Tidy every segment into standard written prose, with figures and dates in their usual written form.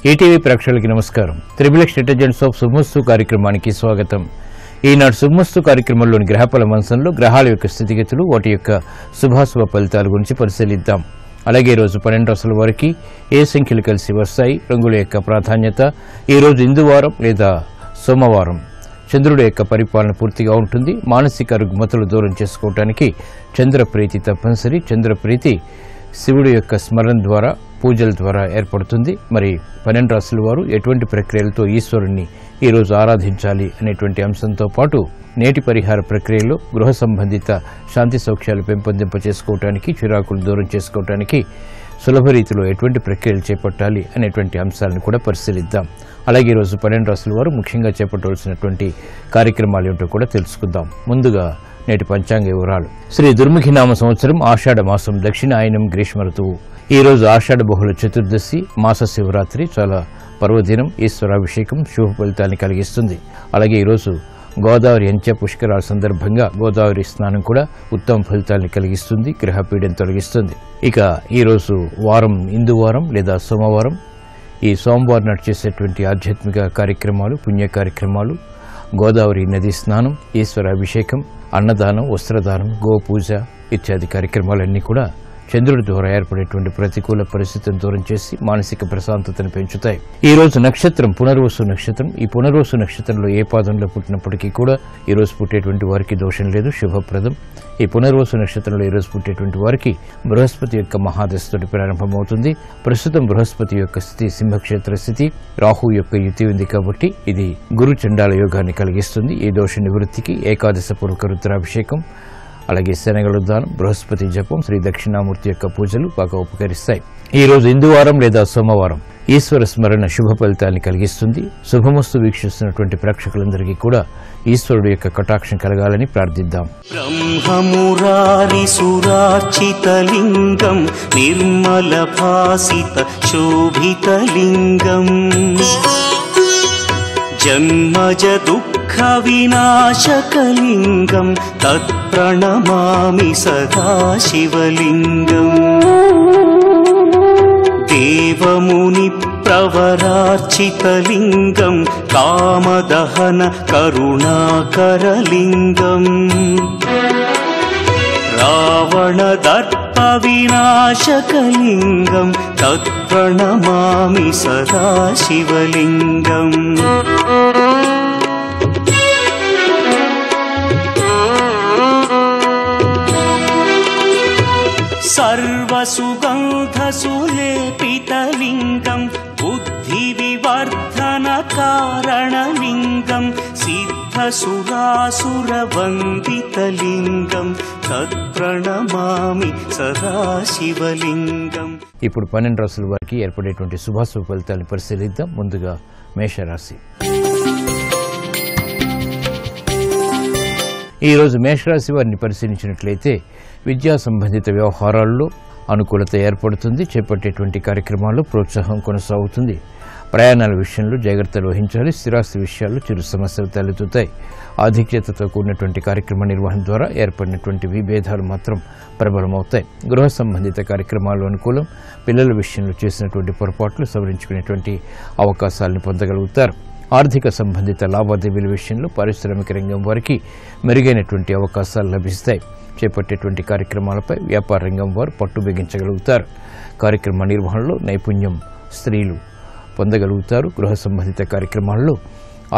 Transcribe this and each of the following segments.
ETV ప్రేక్షకులకి నమస్కారం. Triple detergents of శుభమస్తు కార్యక్రమానికి స్వాగతం. ఈనాడు శుభమస్తు కార్యక్రమంలోని గ్రహఫల మంచంలో గ్రహాల యొక్క స్థితిగతులు, వాటి యొక్క శుభాశుభ ఫలితాల గురించి పరిశీలిద్దాం. అలాగే ఈరోజు 12 రాశుల వారికి ఏ సంఖ్యలు కలిసి వస్తాయి, రంగుల యొక్క ప్రాధాన్యత, ఈరోజు ఇందువారం లేదా సోమవారం, చంద్రుడి యొక్క పరిపాలన పూర్తిగా ఉంటుంది. మానసిక రుగ్మతలు దూరం చేసుకోవడానికి చంద్రప్రీతి తప్పనిసరి. చంద్రప్రీతి శివుడి యొక్క స్మరణ ద్వారా, పూజల ద్వారా ఏర్పడుతుంది. మరి 12 రాశుల వారు ఎటువంటి ప్రక్రియలతో ఈశ్వరుణ్ణి ఈరోజు ఆరాధించాలి అనేటువంటి అంశంతో పాటు నేటి పరిహార ప్రక్రియలో గృహ సంబంధిత శాంతి సౌఖ్యాలు పెంపొందింప చేసుకోవటానికి, చిరాకులు దూరం చేసుకోవటానికి సులభ రీతిలో ఎటువంటి ప్రక్రియలు చేపట్టాలి అనేటువంటి అంశాలను కూడా పరిశీలిద్దాం. అలాగే ఈరోజు 12 రాశుల వారు ముఖ్యంగా చేపట్టవలసినటువంటి కార్యక్రమాలు ఏమిటో కూడా తెలుసుకుందాం. ముందుగా నేటి పంచాంగ వివరాలు. శ్రీ దుర్ముఖినామ సంవత్సరం ఆషాఢ మాసం, దక్షిణాయనం, గ్రీష్మ ఋతువు. ఈ రోజు ఆషాఢ బహుళ చతుర్దశి, మాస శివరాత్రి, చాలా పర్వదినం, ఈశ్వరాభిషేకం శుభ ఫలితాన్ని కలిగిస్తుంది. అలాగే ఈరోజు గోదావరి అంత్య పుష్కరాల సందర్భంగా గోదావరి స్నానం కూడా ఉత్తమ ఫలితాన్ని కలిగిస్తుంది, గ్రహపీడను తొలగిస్తుంది. ఇక ఈరోజు వారం ఇందువారం లేదా సోమవారం. ఈ సోమవారం నాడు చేసేటువంటి ఆధ్యాత్మిక కార్యక్రమాలు, పుణ్య కార్యక్రమాలు, గోదావరి నది స్నానం, ఈశ్వరాభిషేకం, అన్నదానం, వస్త్రదానం, గోపూజ ఇత్యాది కార్యక్రమాలన్నీ కూడా చంద్రుడి ద్వారా ఏర్పడేటువంటి ప్రతికూల పరిస్థితిని దూరం చేసి మానసిక ప్రశాంతతను పెంచుతాయి. ఈ రోజు నక్షత్రం పునర్వసు నక్షత్రం. ఈ పునర్వసు నక్షత్రంలో ఏ పాదంలో పుట్టినప్పటికీ కూడా ఈ రోజు పుట్టేటువంటి వారికి దోషం లేదు, శుభప్రదం. ఈ పునర్వసు నక్షత్రంలో ఈ రోజు పుట్టేటువంటి వారికి బృహస్పతి యొక్క మహాదశతోటి ప్రారంభమవుతుంది. ప్రస్తుతం బృహస్పతి యొక్క స్థితి సింహక్షేత్ర స్థితి, రాహు యొక్క యుతి ఉంది కాబట్టి ఇది గురు చండాల యోగాన్ని కలిగిస్తుంది. ఈ దోష నివృత్తికి ఏకాదశ పూర్వక రుద్రాభిషేకం, అలాగే శనగల దానం, బృహస్పతి జపం, శ్రీ దక్షిణామూర్తి యొక్క పూజలు బాగా ఉపకరిస్తాయి. ఈ రోజు ఇందువారం లేదా సోమవారం ఈశ్వర స్మరణ శుభ ఫలితాన్ని కలిగిస్తుంది. శుభమస్తు వీక్షిస్తున్నటువంటి ప్రేక్షకులందరికీ కూడా ఈశ్వరుడు యొక్క కటాక్షం కలగాలని ప్రార్థిద్దాం. బ్రహ్మమురారి సురార్చితలింగం, నిర్మల భాసిత శోభితలింగం, జన్మజ దుఃఖ వినాశకలింగం, తత్ప్రణమామి సదా శివలింగం. దేవముని ప్రవరార్చితలింగం, కామదహన కరుణాకరలింగం, రావణ దర్ప వినాశకలింగం, తత్ప్రణమామి సదా శివలింగం. సర్వసుగంధసులేపితలింగం, బుద్ధి వివర్ధన కారణలింగం, సిద్ధసురాసురవందితలింగం, తత్ప్రణమామి సదా శివలింగం. ఇప్పుడు 12 రాశుల వారికి ఏర్పడేటువంటి శుభాశుభ ఫలితాలను పరిశీలిద్దాం. ముందుగా మేషరాశి. ఈ రోజు మేషరాశి వారిని పరిశీలించినట్లయితే విద్యా సంబంధిత వ్యవహారాల్లో అనుకూలత ఏర్పడుతుంది. చేపట్టేటువంటి కార్యక్రమాల్లో ప్రోత్సాహం కొనసాగుతుంది. ప్రయాణాల విషయంలో జాగ్రత్తలు వహించాలి. స్థిరాస్తి విషయాల్లో చిరు సమస్యలు తలెత్తుతాయి. ఆధిక్యతతో కూడినటువంటి కార్యక్రమ నిర్వహణ ద్వారా ఏర్పడినటువంటి విభేదాలు మాత్రం ప్రబలమవుతాయి. గృహ సంబంధిత కార్యక్రమాలు అనుకూలం. పిల్లల విషయంలో చేసినటువంటి పొరపాట్లు సవరించుకునేటువంటి అవకాశాలను పొందగలుగుతారు. ఆర్థిక సంబంధిత లావాదేవీల విషయంలో పారిశ్రామిక రంగం వారికి మెరుగైనటువంటి అవకాశాలు లభిస్తాయి. చేపట్టేటువంటి కార్యక్రమాలపై వ్యాపార రంగం వారు పట్టు బిగించగలుగుతారు. కార్యక్రమ నిర్వహణలో నైపుణ్యం స్త్రీలు పొందగలుగుతారు. గృహ సంబంధిత కార్యక్రమాల్లో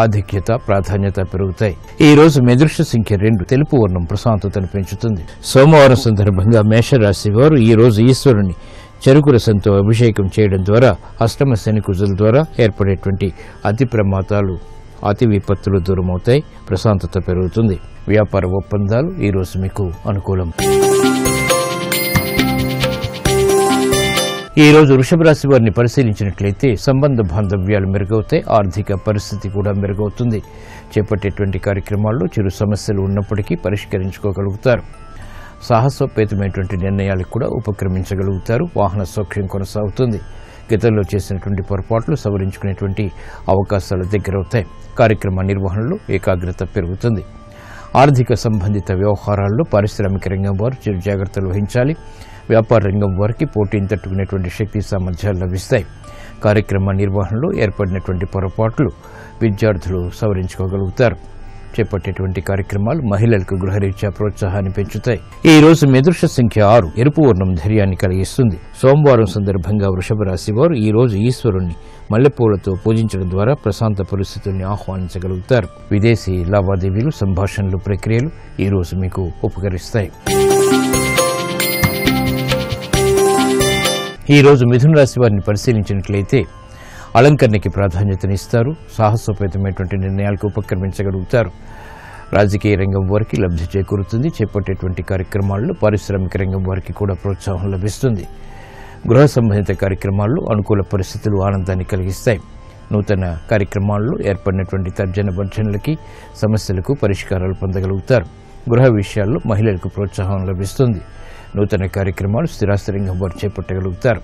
ఆధిక్యత, ప్రాధాన్యత పెరుగుతాయి. ఈ రోజు మెదృష్ట సంఖ్య 2, తెలుపు వర్ణం ప్రశాంతతను పెంచుతుంది. సోమవారం సందర్భంగా మేషరాశి వారు ఈ రోజు ఈశ్వరుని చెరుకు రసంతో అభిషేకం చేయడం ద్వారా అష్టమ శని కుజుల ద్వారా ఏర్పడేటువంటి అతి ప్రమాదాలు, అతి విపత్తులు దూరమవుతాయి. ప్రశాంతత పెరుగుతుంది. వ్యాపార ఒప్పందాలు ఈ రోజు మీకు అనుకూలం. ఈ రోజు వృషభ రాశి వారిని పరిశీలించినట్లయితే సంబంధ బాంధవ్యాలు మెరుగవుతాయి. ఆర్థిక పరిస్థితి కూడా మెరుగవుతుంది. చేపట్టేటువంటి కార్యక్రమాల్లో చిరు సమస్యలు ఉన్నప్పటికీ పరిష్కరించుకోగలుగుతారు. సాహసోపేతమైనటువంటి నిర్ణయాలకు కూడా ఉపక్రమించగలుగుతారు. వాహన సౌఖ్యం కొనసాగుతుంది. గతంలో చేసినటువంటి పొరపాట్లు సవరించుకునేటువంటి అవకాశాలు దగ్గరవుతాయి. కార్యక్రమ నిర్వహణలో ఏకాగ్రత పెరుగుతుంది. ఆర్థిక సంబంధిత వ్యవహారాల్లో పారిశ్రామిక రంగం వారు చిరు జాగ్రత్తలు వహించాలి. వ్యాపార రంగం వారికి పోటీని తట్టుకునేటువంటి శక్తి సామర్థ్యాలు లభిస్తాయి. కార్యక్రమ నిర్వహణలో ఏర్పడినటువంటి పొరపాట్లు విద్యార్థులు సవరించుకోగలుగుతారు. చేపట్టేటువంటి కార్యక్రమాలు మహిళలకు గృహరీత్యా ప్రోత్సాహాన్ని పెంచుతాయి. ఈ రోజు మీ అదృష్ట సంఖ్య 6. ఎరుపు వర్ణం ధైర్యాన్ని కలిగిస్తుంది. సోమవారం సందర్భంగా వృషభ రాశి వారు ఈ రోజు ఈశ్వరుణ్ణి మల్లెపూలతో పూజించడం ద్వారా ప్రశాంత పరిస్థితుల్ని ఆహ్వానించగలుగుతారు. విదేశీ లావాదేవీలు, సంభాషణలు, ప్రక్రియలు ఈ రోజు మీకు ఉపకరిస్తాయి. ఈ రోజు మిథున రాశి వారిని పరిశీలించినట్లయితే అలంకరణకి ప్రాధాన్యతనిస్తారు. సాహసోపేతమైనటువంటి నిర్ణయాలకు ఉపక్రమించగలుగుతారు. రాజకీయ రంగం వారికి లబ్ధి చేకూరుతుంది. చేపట్టేటువంటి కార్యక్రమాల్లో పారిశ్రామిక రంగం వారికి కూడా ప్రోత్సాహం లభిస్తుంది. గృహ సంబంధిత కార్యక్రమాల్లో అనుకూల పరిస్థితులు ఆనందాన్ని కలిగిస్తాయి. నూతన కార్యక్రమాల్లో ఏర్పడినటువంటి తర్జన భర్జనలకి, సమస్యలకు పరిష్కారాలు పొందగలుగుతారు. గృహ విషయాల్లో మహిళలకు ప్రోత్సాహం లభిస్తుంది. నూతన కార్యక్రమాలు స్థిరాస్తి రంగం వారు చేపట్టగలుగుతారు.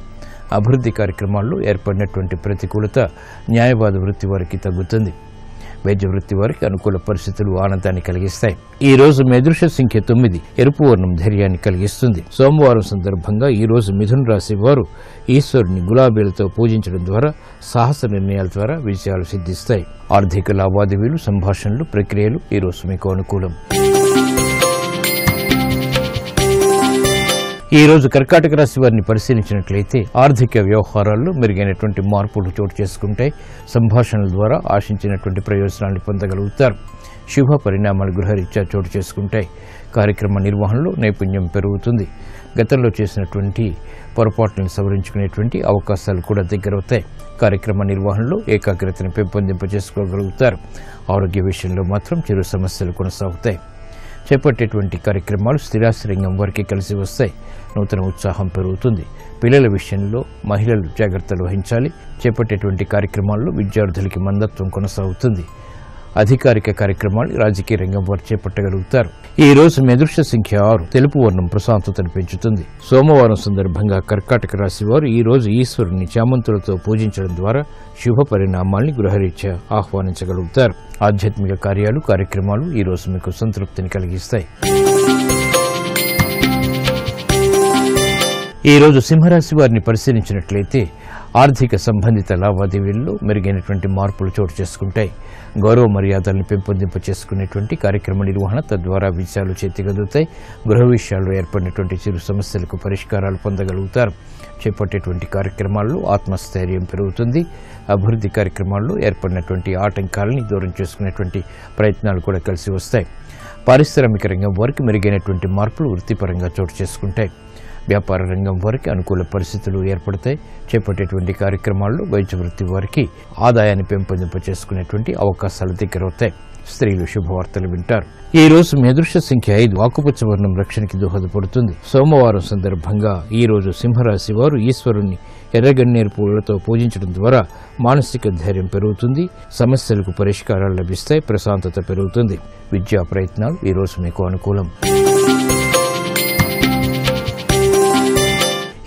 అభివృద్ధి కార్యక్రమాల్లో ఏర్పడినటువంటి ప్రతికూలత న్యాయవాద వృత్తి వారికి తగ్గుతుంది. వైద్య వృత్తి వారికి అనుకూల పరిస్థితులు ఆనందాన్ని కలిగిస్తాయి. ఈ రోజు మీ అదృష్ట సంఖ్య 9. ఎరుపు వర్ణం ధైర్యాన్ని కలిగిస్తుంది. సోమవారం సందర్భంగా ఈ రోజు మిథున రాశి వారు ఈశ్వరుని గులాబీలతో పూజించడం ద్వారా సాహస నిర్ణయాల ద్వారా విజయాలు సిద్ధిస్తాయి. ఆర్థిక లావాదేవీలు, సంభాషణలు, ప్రక్రియలు ఈ రోజు మీకు అనుకూలం. ఈ రోజు కర్కాటక రాశి వారిని పరిశీలించినట్లయితే ఆర్థిక వ్యవహారాల్లో మెరుగైనటువంటి మార్పులు చోటు చేసుకుంటాయి. సంభాషణల ద్వారా ఆశించినటువంటి ప్రయోజనాన్ని పొందగలుగుతారు. శుభ పరిణామాలు గృహరీత్యా చోటు చేసుకుంటాయి. కార్యక్రమ నిర్వహణలో నైపుణ్యం పెరుగుతుంది. గతంలో చేసినటువంటి పొరపాట్లను సవరించుకునేటువంటి అవకాశాలు కూడా దగ్గరవుతాయి. కార్యక్రమ నిర్వహణలో ఏకాగ్రతను పెంపొందింపజేసుకోగలుగుతారు. ఆరోగ్య విషయంలో మాత్రం చిరు సమస్యలు కొనసాగుతాయి. చేపట్టేటువంటి కార్యక్రమాలు స్థిరాస్తి రంగం వారికి కలిసి వస్తాయి. నూతన ఉత్సాహం పెరుగుతుంది. పిల్లల విషయంలో మహిళలు జాగ్రత్తలు వహించాలి. చేపట్టేటువంటి కార్యక్రమాల్లో విద్యార్థులకి మందత్వం కొనసాగుతుంది. అధికారిక కార్యక్రమాలు రాజకీయ రంగం వారు చేపట్టగలుగుతారు. ఈ రోజు మీ అదృష్ట సంఖ్య 6. తెలుపు వర్ణం ప్రశాంతతను పెంచుతుంది. సోమవారం సందర్భంగా కర్కాటక రాశి వారు ఈ రోజు ఈశ్వరుని చామంతులతో పూజించడం ద్వారా శుభ పరిణామాల్ని గృహరీత్యా ఆహ్వానించగలుగుతారు. ఆధ్యాత్మిక కార్యాలు, కార్యక్రమాలు ఈ రోజు మీకు సంతృప్తిని కలిగిస్తాయి. ఈ రోజు సింహరాశి వారిని పరిశీలించినట్లయితే ఆర్థిక సంబంధిత లావాదేవీల్లో మెరుగైనటువంటి మార్పులు చోటు చేసుకుంటాయి. గౌరవ మర్యాదలను పెంపొందింప చేసుకునేటువంటి కార్యక్రమ నిర్వహణ తద్వారా విజయాలు చేతిగదుతాయి. గృహ విషయాల్లో ఏర్పడినటువంటి చిరు సమస్యలకు పరిష్కారాలు పొందగలుగుతారు. చేపట్టేటువంటి కార్యక్రమాల్లో ఆత్మస్థైర్యం పెరుగుతుంది. అభివృద్ధి కార్యక్రమాల్లో ఏర్పడినటువంటి ఆటంకాలని దూరం చేసుకునేటువంటి ప్రయత్నాలు కూడా కలిసి వస్తాయి. పారిశ్రామిక రంగం వారికి మెరుగైనటువంటి మార్పులు వృత్తిపరంగా చోటు చేసుకుంటాయి. వ్యాపార రంగం వారికి అనుకూల పరిస్థితులు ఏర్పడతాయి. చేపట్టేటువంటి కార్యక్రమాల్లో వైద్య వృత్తి వారికి ఆదాయాన్ని పెంపొందింప చేసుకునేటువంటి అవకాశాలు దగ్గరవుతాయి. స్త్రీలు శుభవార్తలు వింటారు. ఈ రోజు మీ అదృష్ట సంఖ్య 5. ఆకుపచ్చ వర్ణం రక్షణకి దోహదపడుతుంది. సోమవారం సందర్భంగా ఈ రోజు సింహరాశి వారు ఈశ్వరుణ్ణి ఎర్రగన్నేరు పూలతో పూజించడం ద్వారా మానసిక ధైర్యం పెరుగుతుంది. సమస్యలకు పరిష్కారాలు లభిస్తాయి. ప్రశాంతత పెరుగుతుంది. విద్యా ప్రయత్నాలు ఈ రోజు మీకు అనుకూలం.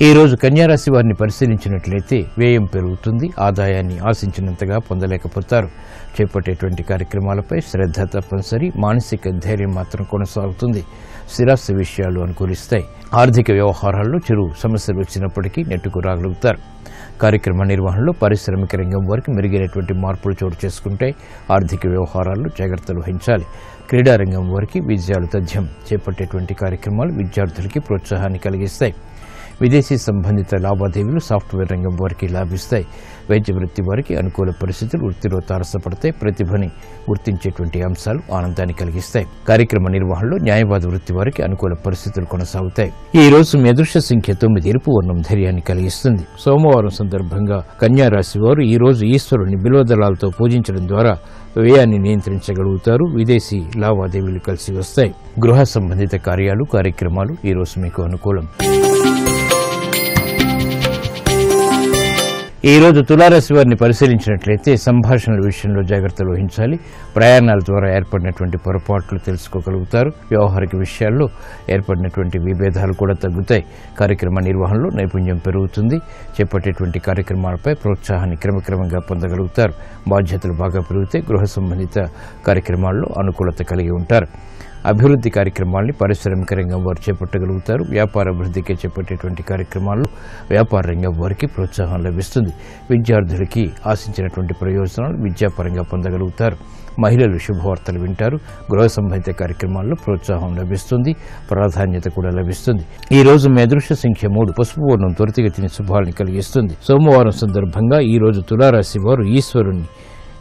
ఈ రోజు కన్యారాశి వారిని పరిశీలించినట్లయితే వ్యయం పెరుగుతుంది. ఆదాయాన్ని ఆశించినంతగా పొందలేకపోతారు. చేపట్టేటువంటి కార్యక్రమాలపై శ్రద్ధ తప్పనిసరి. మానసిక ధైర్యం మాత్రం కొనసాగుతుంది. స్థిరాస్తి విషయాలు అనుకూలిస్తాయి. ఆర్థిక వ్యవహారాల్లో చిరు సమస్యలు వచ్చినప్పటికీ నెట్టుకు రాగలుగుతారు. కార్యక్రమ నిర్వహణలో పారిశ్రామిక రంగం వారికి మెరుగైనటువంటి మార్పులు చోటు చేసుకుంటాయి. ఆర్థిక వ్యవహారాల్లో జాగ్రత్తలు వహించాలి. క్రీడారంగం వారికి విజయాలు తథ్యం. చేపట్టేటువంటి కార్యక్రమాలు విద్యార్థులకి ప్రోత్సాహాన్ని కలిగిస్తాయి. విదేశీ సంబంధిత లావాదేవీలు సాఫ్ట్వేర్ రంగం వారికి లాభిస్తాయి. వైద్య వృత్తి వారికి అనుకూల పరిస్థితులు వృత్తిలో తారసపడతాయి. ప్రతిభని గుర్తించేటువంటి అంశాలు ఆనందాన్ని కలిగిస్తాయి. కార్యక్రమ నిర్వహణలో న్యాయవాద వృత్తి వారికి అనుకూల పరిస్థితులు కొనసాగుతాయి. ఈ రోజు మీ అదృష్ట సంఖ్య 9. ఎరుపు వర్ణం ధైర్యాన్ని కలిగిస్తుంది. సోమవారం సందర్భంగా కన్యా రాశి వారు ఈ రోజు ఈశ్వరుని బిల్వదళాలతో పూజించడం ద్వారా వ్యయాన్ని నియంత్రించగలుగుతారు. విదేశీ లావాదేవీలు కలిసి వస్తాయి. గృహ సంబంధిత కార్యాలు, కార్యక్రమాలు ఈ రోజు మీకు అనుకూలం. ఈ రోజు తులారాశి వారిని పరిశీలించినట్లయితే సంభాషణల విషయంలో జాగ్రత్తలు వహించాలి. ప్రయాణాల ద్వారా ఏర్పడినటువంటి పొరపాట్లు తెలుసుకోగలుగుతారు. వ్యవహారిక విషయాల్లో ఏర్పడినటువంటి విభేదాలు కూడా తగ్గుతాయి. కార్యక్రమ నిర్వహణలో నైపుణ్యం పెరుగుతుంది. చేపట్టేటువంటి కార్యక్రమాలపై ప్రోత్సాహాన్ని క్రమక్రమంగా పొందగలుగుతారు. బాధ్యతలు బాగా పెరిగితే గృహ సంబంధిత కార్యక్రమాల్లో అనుకూలత కలిగి ఉంటారు. అభివృద్ధి కార్యక్రమాల్ని పారిశ్రామిక రంగం వారు చేపట్టగలుగుతారు. వ్యాపార అభివృద్ధికి చేపట్టేటువంటి కార్యక్రమాల్లో వ్యాపార రంగం వారికి ప్రోత్సాహం లభిస్తుంది. విద్యార్థులకి ఆశించినటువంటి ప్రయోజనాలు విద్యాపరంగా పొందగలుగుతారు. మహిళలు శుభవార్తలు వింటారు. గృహ సంబంధిత కార్యక్రమాల్లో ప్రోత్సాహం లభిస్తుంది, ప్రాధాన్యత కూడా లభిస్తుంది. ఈ రోజు మీ అదృష్ట సంఖ్య 3. పసుపు వర్ణం త్వరితగతిని శుభాలను కలిగిస్తుంది. సోమవారం సందర్భంగా ఈ రోజు తులారాశి వారు ఈశ్వరుణ్ణి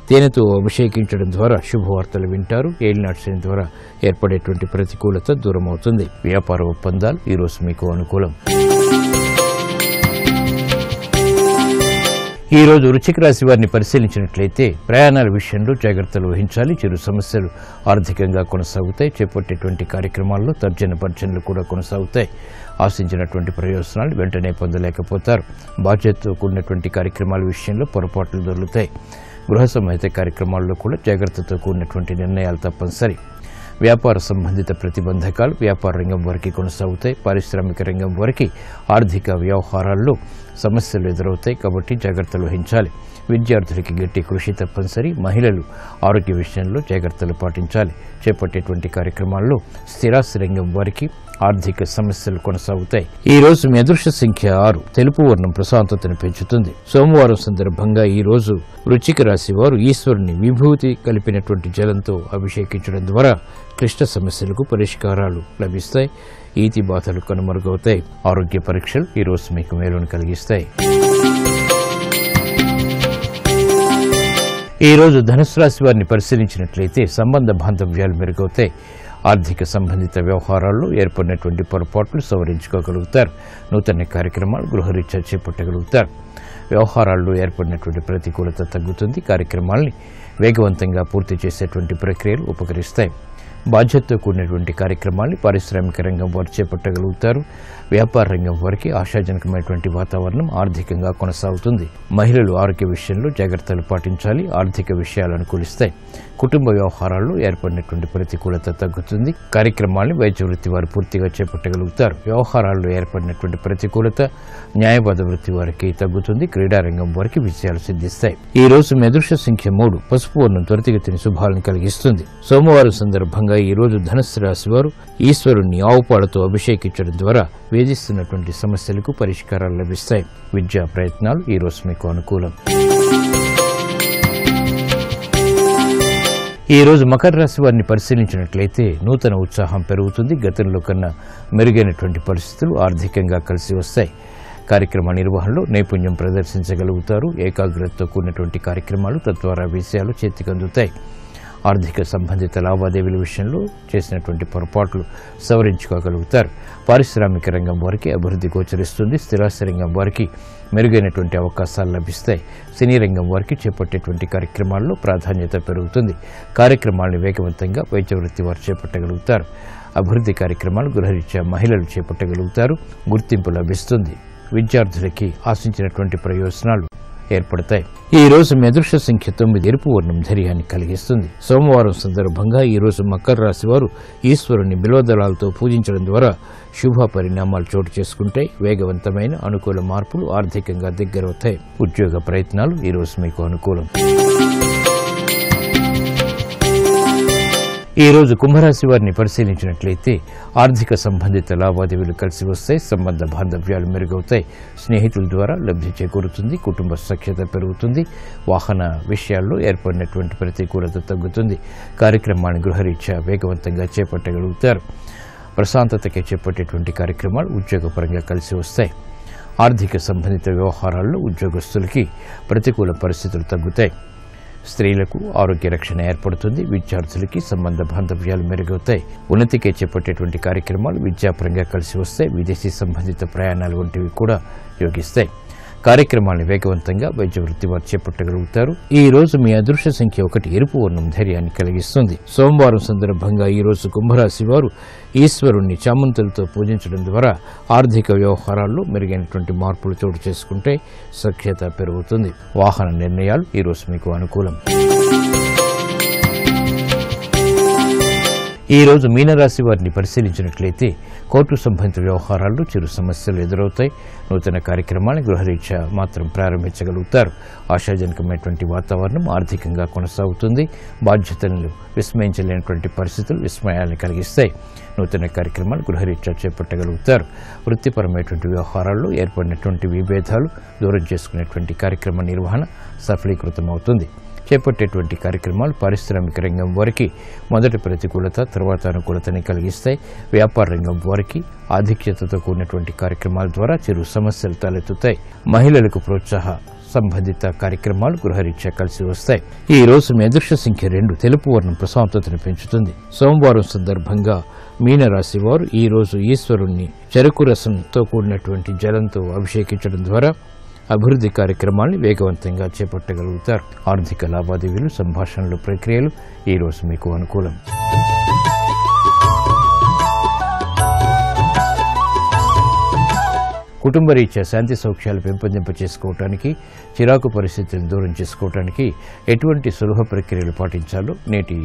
తేనెతో అభిషేకించడం ద్వారా శుభవార్తలు వింటారు. ఏలినాటి శని ద్వారా ఏర్పడేటువంటి ప్రతికూలత దూరమవుతుంది. వ్యాపార ఒప్పందాలు ఈ రోజు మీకు అనుకూలం. ఈ రోజు వృశ్చిక రాశి వారిని పరిశీలించినట్లయితే ప్రయాణాల విషయంలో జాగ్రత్తలు వహించాలి. చిరు సమస్యలు ఆర్థికంగా కొనసాగుతాయి. చేపట్టేటువంటి కార్యక్రమాల్లో తర్జన భర్జనలు కూడా కొనసాగుతాయి. ఆశించినటువంటి ప్రయోజనాలు వెంటనే పొందలేకపోతారు. బాధ్యతతో కూడినటువంటి కార్యక్రమాల విషయంలో పొరపాట్లు దొరుకుతాయి. గృహ సంబంధిత కార్యక్రమాల్లో కూడా జాగ్రత్తతో కూడినటువంటి నిర్ణయాలు తప్పనిసరి. వ్యాపార సంబంధిత ప్రతిబంధకాలు వ్యాపార రంగం వారికి కొనసాగుతాయి. పారిశ్రామిక రంగం వారికి ఆర్థిక వ్యవహారాల్లో సమస్యలు ఎదురవుతాయి కాబట్టి జాగ్రత్తలు వహించాలి. విద్యార్థులకి గట్టి కృషి తప్పనిసరి. మహిళలు ఆరోగ్య విషయంలో జాగ్రత్తలు పాటించాలి. చేపట్టేటువంటి కార్యక్రమాల్లో స్థిరాస్తి రంగం వారికి ఆర్థిక సమస్యలు కొనసాగుతాయి. ఈ రోజు మీ అదృష్ట సంఖ్య 6. తెలుపు వర్ణం ప్రశాంతతను పెంచుతుంది. సోమవారం సందర్భంగా ఈ రోజు వృశ్చిక రాశి వారు ఈశ్వరుని విభూతి కలిపినటువంటి జలంతో అభిషేకించడం ద్వారా క్లిష్ట సమస్యలకు పరిష్కారాలు లభిస్తాయి. ఈతి బాధలు కనుమరుగవుతాయి. ఆరోగ్య పరీక్షలు ఈ రోజు మీకు మేలును కలిగిస్తాయి. ఈ రోజు ధనుసు రాశి వారిని పరిశీలించినట్లయితే సంబంధ బాంధవ్యాలు మెరుగవుతాయి. ఆర్థిక సంబంధిత వ్యవహారాల్లో ఏర్పడినటువంటి పొరపాట్లు సవరించుకోగలుగుతారు. నూతన కార్యక్రమాలు గృహరీత్యా చేపట్టగలుగుతారు. వ్యవహారాల్లో ఏర్పడినటువంటి ప్రతికూలత తగ్గుతుంది. కార్యక్రమాల్ని వేగవంతంగా పూర్తి చేసేటువంటి ప్రక్రియలు ఉపకరిస్తాయి. బాధ్యతతో కూడినటువంటి కార్యక్రమాల్ని పారిశ్రామిక రంగం వారు చేపట్టగలుగుతారు. వ్యాపార రంగం వారికి ఆశాజనకమైనటువంటి వాతావరణం ఆర్థికంగా కొనసాగుతుంది. మహిళలు ఆరోగ్య విషయంలో జాగ్రత్తలు పాటించాలి. ఆర్థిక విషయాలు అనుకూలిస్తాయి. కుటుంబ వ్యవహారాల్లో ఏర్పడినటువంటి ప్రతికూలత తగ్గుతుంది. కార్యక్రమాల్ని వైద్య వృత్తి వారు పూర్తిగా చేపట్టగలుగుతారు. వ్యవహారాల్లో ఏర్పడినటువంటి ప్రతికూలత న్యాయవాద వృత్తి వారికి తగ్గుతుంది. క్రీడారంగం వారికి విజయాలు సిద్ధిస్తాయి. ఈ రోజు మీ అదృష్ట సంఖ్య 3. పసుపు వర్ణం త్వరితగతిని శుభాలను కలిగిస్తుంది. సోమవారం సందర్భంగా ఈ రోజు ధనుస్సు రాశి వారు ఈశ్వరుణ్ణి ఆవుపాలతో అభిషేకించడం ద్వారా వేధిస్తున్నటువంటి సమస్యలకు పరిష్కారాలు లభిస్తాయి. విద్యా ప్రయత్నాలు ఈ రోజు మీకు అనుకూలం. ఈ రోజు మకర రాశి వారిని పరిశీలించినట్లయితే నూతన ఉత్సాహం పెరుగుతుంది. గతంలో కన్నా మెరుగైనటువంటి పరిస్థితులు ఆర్థికంగా కలిసి వస్తాయి. కార్యక్రమ నిర్వహణలో నైపుణ్యం ప్రదర్శించగలుగుతారు. ఏకాగ్రతతో కూడినటువంటి కార్యక్రమాలు తద్వారా విషయాలు చేతికందుతాయి. ఆర్థిక సంబంధిత లావాదేవీల విషయంలో చేసినటువంటి పొరపాట్లు సవరించుకోగలుగుతారు. పారిశ్రామిక రంగం వారికి అభివృద్ధి గోచరిస్తుంది. స్థిరాస్తి రంగం వారికి మెరుగైనటువంటి అవకాశాలు లభిస్తాయి. సినీ రంగం వారికి చేపట్టేటువంటి కార్యక్రమాల్లో ప్రాధాన్యత పెరుగుతుంది. కార్యక్రమాలను వేగవంతంగా వైద్య వృత్తి వారు చేపట్టగలుగుతారు. అభివృద్ధి కార్యక్రమాలు గృహరీత్యా మహిళలు చేపట్టగలుగుతారు. గుర్తింపు లభిస్తుంది. విద్యార్థులకి ఆశించినటువంటి ప్రయోజనాలు ఏర్పడతాయి. ఈ రోజు మీ అదృష్ట సంఖ్య 9. ఎరుపు వర్ణం ధైర్యాన్ని కలిగిస్తుంది. సోమవారం సందర్భంగా ఈ రోజు మకర రాశి వారు ఈశ్వరుని బిల్వదళాలతో పూజించడం ద్వారా శుభ పరిణామాలు చోటు చేసుకుంటాయి. వేగవంతమైన అనుకూల మార్పులు ఆర్థికంగా దగ్గరవుతాయి. ఉద్యోగ ప్రయత్నాలు ఈ రోజు మీకు అనుకూలం. ఈ రోజు కుంభరాశి వారిని పరిశీలించినట్లయితే ఆర్థిక సంబంధిత లావాదేవీలు కలిసి వస్తాయి. సంబంధ బాంధవ్యాలు మెరుగవుతాయి. స్నేహితుల ద్వారా లబ్ధి చేకూరుతుంది. కుటుంబ సఖ్యత పెరుగుతుంది. వాహన విషయాల్లో ఏర్పడినటువంటి ప్రతికూలత తగ్గుతుంది. కార్యక్రమాన్ని గృహరీత్యా వేగవంతంగా చేపట్టగలుగుతారు. ప్రశాంతతకి చేపట్టేటువంటి కార్యక్రమాలు ఉద్యోగపరంగా కలిసి వస్తాయి. ఆర్థిక సంబంధిత వ్యవహారాల్లో ఉద్యోగస్తులకి ప్రతికూల పరిస్థితులు తగ్గుతాయి. స్త్రీలకు ఆరోగ్య రక్షణ ఏర్పడుతుంది. విద్యార్థులకి సంబంధ బాంధవ్యాలు మెరుగవుతాయి. ఉన్నతికే చేపట్టేటువంటి కార్యక్రమాలు విద్యాపరంగా కలిసి వస్తాయి. విదేశీ సంబంధిత ప్రయాణాలు వంటివి కూడా యోగిస్తాయి. కార్యక్రమాలను వేగవంతంగా వైద్య వృత్తి వారు చేపట్టగలుగుతారు. ఈ రోజు మీ అదృష్ట సంఖ్య 1. ఎరుపు వర్ణం ధైర్యాన్ని కలిగిస్తుంది. సోమవారం సందర్భంగా ఈ రోజు కుంభరాశి వారు ఈశ్వరుణ్ణి చామంతులతో పూజించడం ద్వారా ఆర్థిక వ్యవహారాల్లో మెరుగైనటువంటి మార్పులు చోటు చేసుకుంటే సఖ్యత పెరుగుతుంది. వాహన నిర్ణయాలు ఈ రోజు మీకు అనుకూలం. ఈ రోజు మీనరాశి వారిని పరిశీలించినట్లయితే కోర్టు సంబంధిత వ్యవహారాల్లో చిరు సమస్యలు ఎదురవుతాయి. నూతన కార్యక్రమాన్ని గృహరీత్యా మాత్రం ప్రారంభించగలుగుతారు. ఆశాజనకమైనటువంటి వాతావరణం ఆర్థికంగా కొనసాగుతుంది. బాధ్యతలను విస్మయించలేనటువంటి పరిస్థితులు విస్మయాన్ని కలిగిస్తాయి. నూతన కార్యక్రమాలు గృహరీత్యా చేపట్టగలుగుతారు. వృత్తిపరమైనటువంటి వ్యవహారాల్లో ఏర్పడినటువంటి విభేదాలు దూరం చేసుకునేటువంటి కార్యక్రమ నిర్వహణ సఫలీకృతమవుతుంది. చేపట్టేటువంటి కార్యక్రమాలు పారిశ్రామిక రంగం వారికి మొదటి ప్రతికూలత, తర్వాత అనుకూలతని కలిగిస్తాయి. వ్యాపార రంగం వారికి ఆధిక్యతతో కూడినటువంటి కార్యక్రమాల ద్వారా చిరు సమస్యలు తలెత్తుతాయి. మహిళలకు ప్రోత్సాహ సంబంధిత కార్యక్రమాలు గృహరీత్యా కలిసి వస్తాయి. ఈ రోజు మీ అదృష్ట సంఖ్య 2 తెలుపు వర్ణం ప్రశాంతతను పెంచుతుంది. సోమవారం సందర్భంగా మీనరాశి వారు ఈ రోజు ఈశ్వరుణ్ణి చెరుకు రసంతో కూడినటువంటి జలంతో అభిషేకించడం ద్వారా అభివృద్ధి కార్యక్రమాన్ని వేగవంతంగా చేపట్టగలుగుతారు. ఆర్థిక లావాదేవీలు, సంభాషణలు, ప్రక్రియలు ఈ రోజు మీకు అనుకూలం. కుటుంబ రీత్యా శాంతి సౌఖ్యాలు పెంపొందింప చేసుకోవటానికి, చిరాకు పరిస్థితులను దూరం చేసుకోవటానికి ఎటువంటి సులభ ప్రక్రియలు పాటించాలో నేటి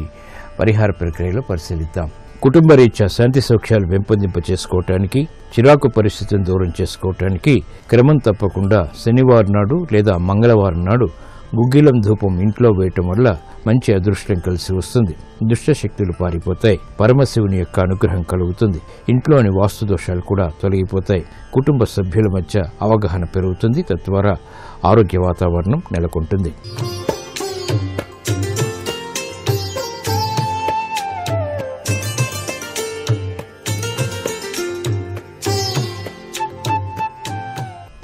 పరిహార ప్రక్రియలో పరిశీలిద్దాం. కుటుంబ రీత్యా శాంతి సౌఖ్యాలు పెంపొందింప చేసుకోవటానికి, చిరాకు పరిస్థితిని దూరం చేసుకోవటానికి క్రమం తప్పకుండా శనివారం నాడు లేదా మంగళవారం నాడు గుగ్గిలం ధూపం ఇంట్లో వేయటం వల్ల మంచి అదృష్టం కలిసి వస్తుంది. దుష్ట శక్తులు పారిపోతాయి. పరమశివుని యొక్క అనుగ్రహం కలుగుతుంది. ఇంట్లోని వాస్తు దోషాలు కూడా తొలగిపోతాయి. కుటుంబ సభ్యుల మధ్య అవగాహన పెరుగుతుంది. తద్వారా ఆరోగ్య వాతావరణం నెలకొంటుంది.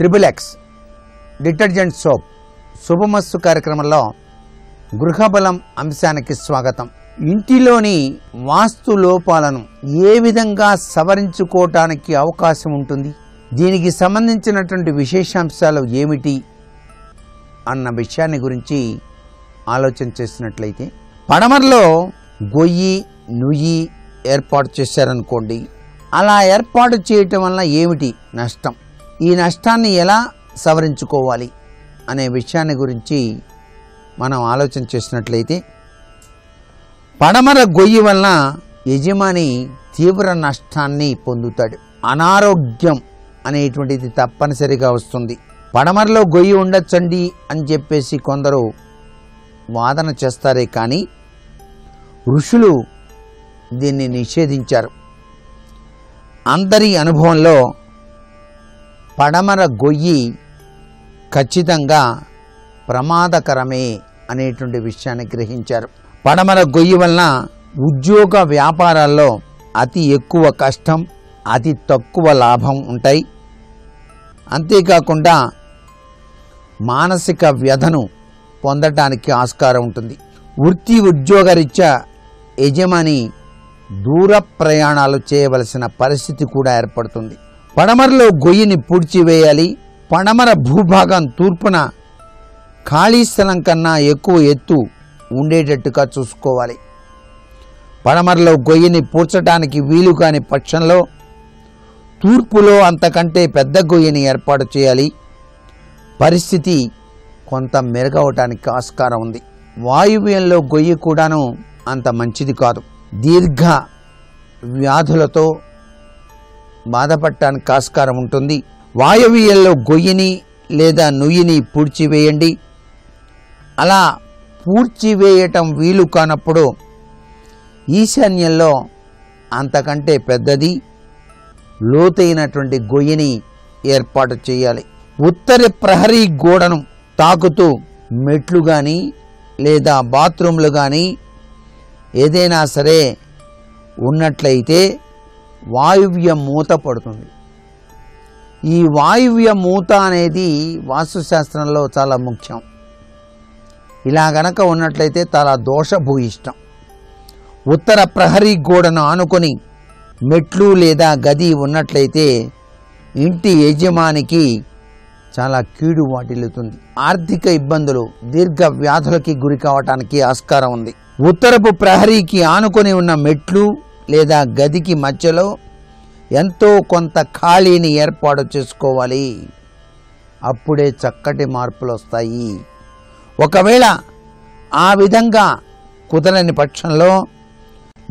XXX డిటర్జెంట్ సోప్ శుభమస్తు కార్యక్రమంలో గృహబలం అంశానికి స్వాగతం. ఇంటిలోని వాస్తు లోపాలను ఏ విధంగా సవరించుకోవటానికి అవకాశం ఉంటుంది, దీనికి సంబంధించినటువంటి విశేషాంశాలు ఏమిటి అన్న విషయాన్ని గురించి ఆలోచన చేసినట్లయితే, పడమరలో గొయ్యి నుయ్యి ఏర్పాటు చేశారనుకోండి. అలా ఏర్పాటు చేయటం వల్ల ఏమిటి నష్టం, ఈ నష్టాన్ని ఎలా సవరించుకోవాలి అనే విషయాన్ని గురించి మనం ఆలోచన చేసినట్లయితే, పడమర గొయ్యి వలన యజమాని తీవ్ర నష్టాన్ని పొందుతాడు. అనారోగ్యం అనేటువంటిది తప్పనిసరిగా వస్తుంది. పడమరలో గొయ్యి ఉండొచ్చండి అని చెప్పేసి కొందరు వాదన చేస్తారే కానీ ఋషులు దీన్ని నిషేధించారు. అందరి అనుభవంలో పడమర గొయ్యి ఖచ్చితంగా ప్రమాదకరమే అనేటువంటి విషయాన్ని గ్రహించారు. పడమర గొయ్యి వలన ఉద్యోగ వ్యాపారాల్లో అతి ఎక్కువ కష్టం, అతి తక్కువ లాభం ఉంటాయి. అంతేకాకుండా మానసిక వ్యధను పొందటానికి ఆస్కారం ఉంటుంది. వృత్తి ఉద్యోగరీత్యా యజమాని దూర ప్రయాణాలు చేయవలసిన పరిస్థితి కూడా ఏర్పడుతుంది. పడమరలో గొయ్యిని పూడ్చివేయాలి. పడమర భూభాగం తూర్పున ఖాళీ స్థలం కన్నా ఎక్కువ ఎత్తు ఉండేటట్టుగా చూసుకోవాలి. పడమరలో గొయ్యిని పూడ్చడానికి వీలు కాని పక్షంలో తూర్పులో అంతకంటే పెద్ద గొయ్యిని ఏర్పాటు చేయాలి. పరిస్థితి కొంత మెరుగవటానికి ఆస్కారం ఉంది. వాయువ్యంలో గొయ్యి కూడాను అంత మంచిది కాదు. దీర్ఘ వ్యాధులతో బాధపడటానికి ఆస్కారం ఉంటుంది. వాయవ్యంలో గొయ్యిని లేదా నుయ్యిని పూడ్చివేయండి. అలా పూడ్చివేయటం వీలు కానప్పుడు ఈశాన్యంలో అంతకంటే పెద్దది లోతైనటువంటి గొయ్యిని ఏర్పాటు చేయాలి. ఉత్తర ప్రహరీ గోడను తాకుతూ మెట్లు కానీ లేదా బాత్రూంలు కానీ ఏదైనా సరే ఉన్నట్లయితే వాయువ్య మూత పడుతుంది. ఈ వాయువ్య మూత అనేది వాస్తుశాస్త్రంలో చాలా ముఖ్యం. ఇలా గనక ఉన్నట్లయితే చాలా దోషభూయిష్టం. ఉత్తర ప్రహరీ గోడను ఆనుకొని మెట్లు లేదా గది ఉన్నట్లయితే ఇంటి యజమానికి చాలా కీడు వాటిల్లుతుంది. ఆర్థిక ఇబ్బందులు, దీర్ఘ వ్యాధులకి గురి కావటానికి ఆస్కారం ఉంది. ఉత్తరపు ప్రహరీకి ఆనుకొని ఉన్న మెట్లు లేదా గదికి మధ్యలో ఎంతో కొంత ఖాళీని ఏర్పాటు చేసుకోవాలి. అప్పుడే చక్కటి మార్పులు వస్తాయి. ఒకవేళ ఆ విధంగా కుదరని పక్షంలో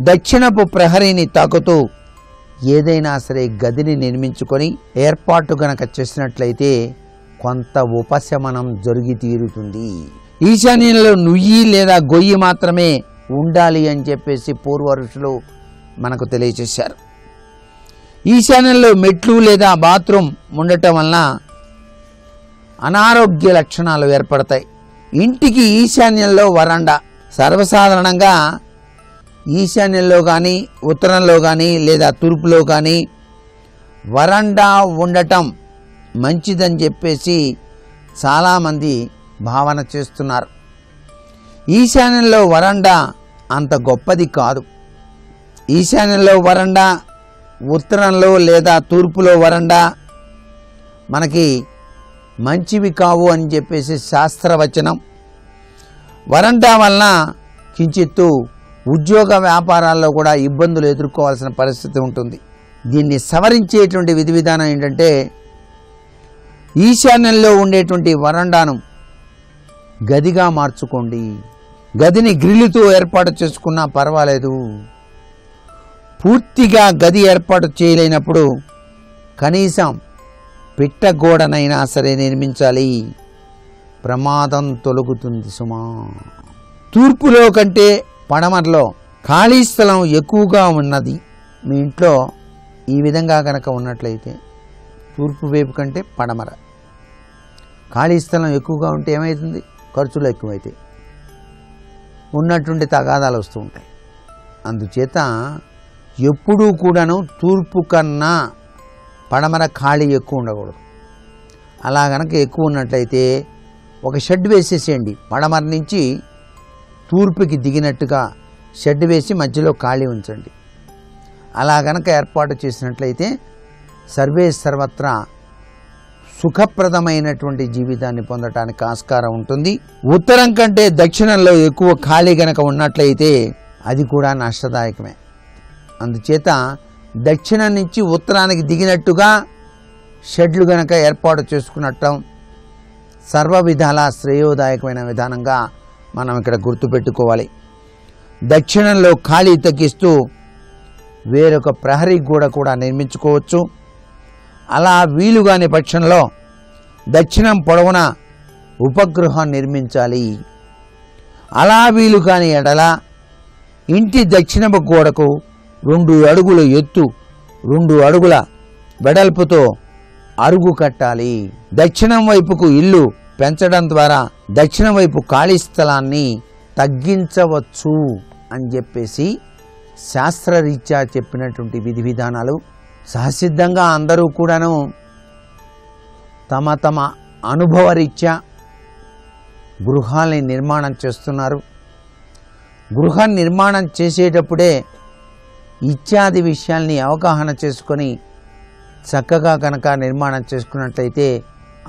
దక్షిణపు ప్రహరీని తాకుతూ ఏదైనా సరే గదిని నిర్మించుకొని ఏర్పాటు గనక చేసినట్లయితే కొంత ఉపశమనం జరిగి తీరుతుంది. ఈశాన్యంలో నుయ్యి లేదా గొయ్యి మాత్రమే ఉండాలి అని చెప్పేసి పూర్వ ఋషులు మనకు తెలియజేశారు. ఈశాన్యంలో మెట్లు లేదా బాత్రూమ్ ఉండటం వలన అనారోగ్య లక్షణాలు ఏర్పడతాయి. ఇంటికి ఈశాన్యంలో వరండా. సర్వసాధారణంగా ఈశాన్యంలో కానీ ఉత్తరంలో కానీ లేదా తూర్పులో కానీ వరండా ఉండటం మంచిదని చెప్పేసి చాలామంది భావన చేస్తున్నారు. ఈశాన్యంలో వరండా అంత గొప్పది కాదు. ఈశాన్యంలో వరండా, ఉత్తరంలో లేదా తూర్పులో వరండా మనకి మంచివి కావు అని చెప్పేసి శాస్త్రవచనం. వరండా వలన కించిత్తు ఉద్యోగ వ్యాపారాల్లో కూడా ఇబ్బందులు ఎదుర్కోవాల్సిన పరిస్థితి ఉంటుంది. దీన్ని సవరించేటువంటి విధి విధానం ఏంటంటే ఈశాన్యంలో ఉండేటువంటి వరండాను గదిగా మార్చుకోండి. గదిని గ్రిల్లుతో ఏర్పాటు చేసుకున్నా పర్వాలేదు. పూర్తిగా గది ఏర్పాటు చేయలేనప్పుడు కనీసం పిట్టగోడనైనా సరే నిర్మించాలి. ప్రమాదం తొలగుతుంది సుమా. తూర్పులో కంటే పడమరలో ఖాళీ స్థలం ఎక్కువగా ఉన్నది మీ ఇంట్లో ఈ విధంగా కనుక ఉన్నట్లయితే, తూర్పు వైపు కంటే పడమర ఖాళీ స్థలం ఎక్కువగా ఉంటే ఏమవుతుంది? ఖర్చులు ఎక్కువైతాయి, ఉన్నటువంటి తగాదాలు వస్తూ ఉంటాయి. అందుచేత ఎప్పుడూ కూడాను తూర్పు కన్నా పడమర ఖాళీ ఎక్కువ ఉండకూడదు. అలా కనుక ఎక్కువ ఉన్నట్లయితే ఒక షెడ్ వేసేసేయండి. పడమర నుంచి తూర్పుకి దిగినట్టుగా షెడ్ వేసి మధ్యలో ఖాళీ ఉంచండి. అలా గనక ఏర్పాటు చేసినట్లయితే సర్వే సర్వత్రా సుఖప్రదమైనటువంటి జీవితాన్ని పొందటానికి ఆస్కారం ఉంటుంది. ఉత్తరం కంటే దక్షిణంలో ఎక్కువ ఖాళీ గనక ఉన్నట్లయితే అది కూడా నష్టదాయకమే. అందుచేత దక్షిణం నుంచి ఉత్తరానికి దిగినట్టుగా షెడ్లు గనక ఏర్పాటు చేసుకున్నట్టం సర్వ విధాల శ్రేయోదాయకమైన విధానంగా మనం ఇక్కడ గుర్తుపెట్టుకోవాలి. దక్షిణంలో ఖాళీ తగ్గిస్తూ వేరొక ప్రహరీ గోడ కూడా నిర్మించుకోవచ్చు. అలా వీలుగాని పక్షంలో దక్షిణం పొడవున ఉపగృహం నిర్మించాలి. అలా వీలుగాని ఎడల ఇంటి దక్షిణపు గోడకు 2 అడుగుల ఎత్తు 2 అడుగుల వెడల్పుతో అరుగు కట్టాలి. దక్షిణం వైపుకు ఇల్లు పెంచడం ద్వారా దక్షిణం వైపు ఖాళీ స్థలాన్ని తగ్గించవచ్చు అని చెప్పేసి శాస్త్రరీత్యా చెప్పినటువంటి విధి విధానాలు సహసిద్ధంగా అందరూ కూడాను తమ తమ అనుభవరీత్యా గృహాలని నిర్మాణం చేస్తున్నారు. గృహ నిర్మాణం చేసేటప్పుడే ఇత్యాది విషయాల్ని అవగాహన చేసుకొని చక్కగా కనుక నిర్మాణం చేసుకున్నట్లయితే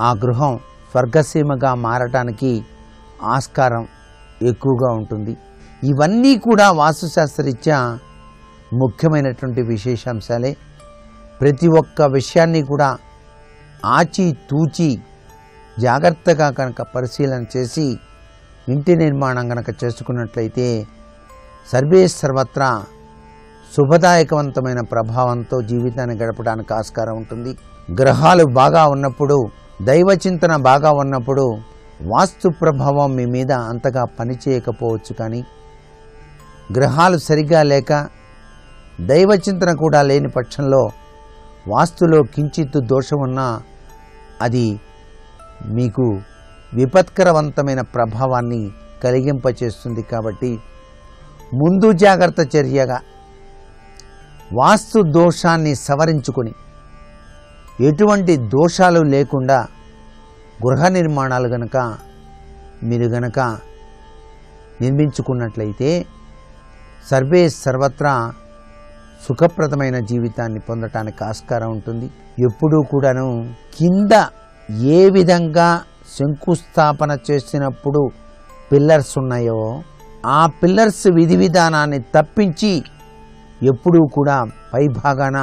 ఆ గృహం స్వర్గసీమగా మారటానికి ఆస్కారం ఎక్కువగా ఉంటుంది. ఇవన్నీ కూడా వాస్తుశాస్త్రరీత్యా ముఖ్యమైనటువంటి విశేషాంశాలే. ప్రతి ఒక్క విషయాన్ని కూడా ఆచి తూచి జాగ్రత్తగా కనుక పరిశీలన చేసి ఇంటి నిర్మాణం కనుక చేసుకున్నట్లయితే సర్వే సర్వత్రా శుభదాయకవంతమైన ప్రభావంతో జీవితాన్ని గడపడానికి ఆస్కారం ఉంటుంది. గ్రహాలు బాగా ఉన్నప్పుడు, దైవచింతన బాగా ఉన్నప్పుడు వాస్తు ప్రభావం మీ మీద అంతగా పనిచేయకపోవచ్చు. కానీ గ్రహాలు సరిగా లేక దైవచింతన కూడా లేని పక్షంలో వాస్తులో కించిత్తు దోషం ఉన్నా అది మీకు విపత్కరవంతమైన ప్రభావాన్ని కలిగింపచేస్తుంది. కాబట్టి ముందు జాగ్రత్త చర్యగా వాస్తు దోషాన్ని సవరించుకొని ఎటువంటి దోషాలు లేకుండా గృహ నిర్మాణాలు గనక మీరు గనక నిర్మించుకున్నట్లయితే సర్వే సర్వత్రా సుఖప్రదమైన జీవితాన్ని పొందటానికి ఆస్కారం ఉంటుంది. ఎప్పుడూ కూడాను కింద ఏ విధంగా శంకుస్థాపన చేసినప్పుడు పిల్లర్స్ ఉన్నాయో ఆ పిల్లర్స్ విధి విధానాన్ని తప్పించి ఎప్పుడూ కూడా పై భాగాన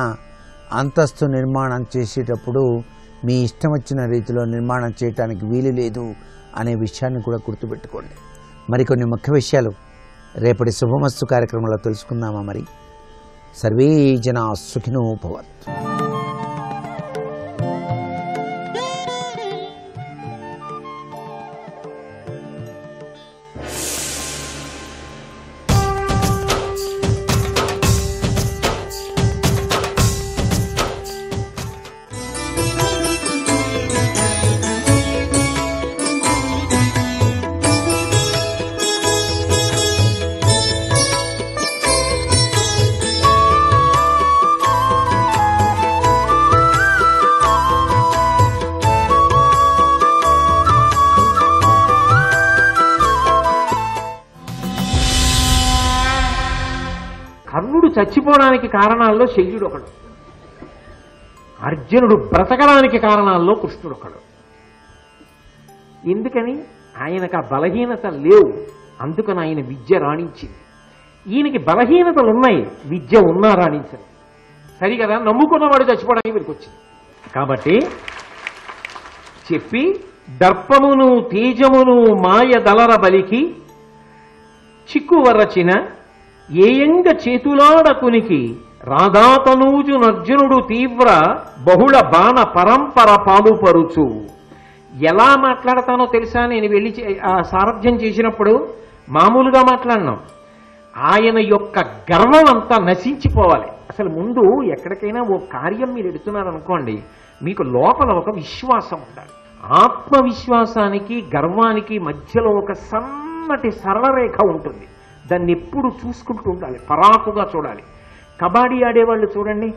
అంతస్తు నిర్మాణం చేసేటప్పుడు మీ ఇష్టం వచ్చిన రీతిలో నిర్మాణం చేయటానికి వీలు లేదు అనే విషయాన్ని కూడా గుర్తుపెట్టుకోండి. మరికొన్ని ముఖ్య విషయాలు రేపటి శుభమస్తు కార్యక్రమంలో తెలుసుకుందామా మరి. సర్వే జనా సుఖినో భవంతు. కర్ణుడు చచ్చిపోవడానికి కారణాల్లో శల్యుడు ఒకడు, అర్జునుడు బ్రతకడానికి కారణాల్లో కృష్ణుడు ఒకడు. ఎందుకని? ఆయనకు ఆ బలహీనత లేవు, అందుకని ఆయన విద్య రాణించింది. ఈయనకి బలహీనతలు ఉన్నాయి, విద్య ఉన్నా రాణించదు. సరి కదా, నమ్ముకున్నవాడు చచ్చిపోవడానికి వీరికి వచ్చింది. కాబట్టి చెప్పి దర్పమును తేజమును మాయ దళర బలికి చిక్కువరచిన ఏయంగ చేతులాడకునికి రాధాతనూజు నర్జునుడు తీవ్ర బహుళ బాణ పరంపర పాలుపరుచు. ఎలా మాట్లాడతానో తెలుసా? నేను వెళ్ళి సారథ్యం చేసినప్పుడు మామూలుగా మాట్లాడినాం. ఆయన యొక్క గర్వం అంతా నశించిపోవాలి. అసలు ముందు ఎక్కడికైనా ఓ కార్యం మీరు ఎడుతున్నారనుకోండి, మీకు లోపల ఒక విశ్వాసం ఉండాలి. ఆత్మవిశ్వాసానికి గర్వానికి మధ్యలో ఒక సన్నటి సరళరేఖ ఉంటుంది. దాన్ని ఎప్పుడు చూసుకుంటూ ఉండాలి, పరాకుగా చూడాలి. కబడ్డీ ఆడేవాళ్ళు చూడండి,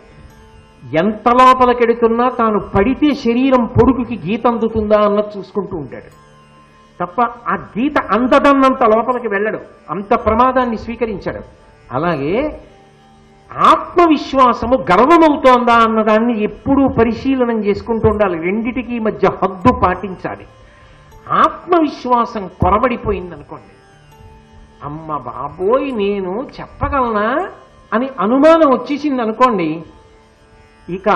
ఎంత లోపలికెడుతున్నా తాను పడితే శరీరం పొడుగుకి గీత అందుతుందా అన్నది చూసుకుంటూ ఉంటాడు తప్ప ఆ గీత అందదన్నంత లోపలికి వెళ్ళడు, అంత ప్రమాదాన్ని స్వీకరించడు. అలాగే ఆత్మవిశ్వాసము గర్వమవుతోందా అన్నదాన్ని ఎప్పుడూ పరిశీలనం చేసుకుంటూ ఉండాలి. రెండిటికీ మధ్య హద్దు పాటించాలి. ఆత్మవిశ్వాసం కొరబడిపోయిందనుకోండి, అమ్మ బాబోయ్ నేను చెప్పగలనా అని అనుమానం వచ్చేసింది అనుకోండి, ఇక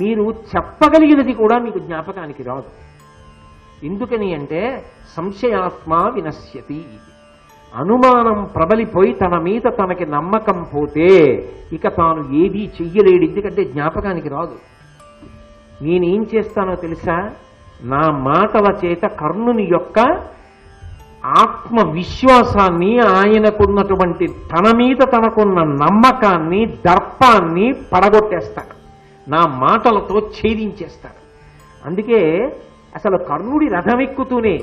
మీరు చెప్పగలిగినది కూడా మీకు జ్ఞాపకానికి రాదు. ఎందుకని అంటే సంశయాత్మ వినశ్యతి. అనుమానం ప్రబలిపోయి తన మీద తనకి నమ్మకం పోతే ఇక తాను ఏదీ చెయ్యలేడు, ఎందుకంటే జ్ఞాపకానికి రాదు. నేనేం చేస్తానో తెలుసా? నా మాటల చేత కర్ణుని యొక్క ఆత్మవిశ్వాసాన్ని, ఆయనకున్నటువంటి తన మీద తనకున్న నమ్మకాన్ని, దర్పాన్ని పడగొట్టేస్తాడు, నా మాటలతో ఛేదించేస్తాడు. అందుకే అసలు కర్ణుడి రథం ఎక్కుతూనే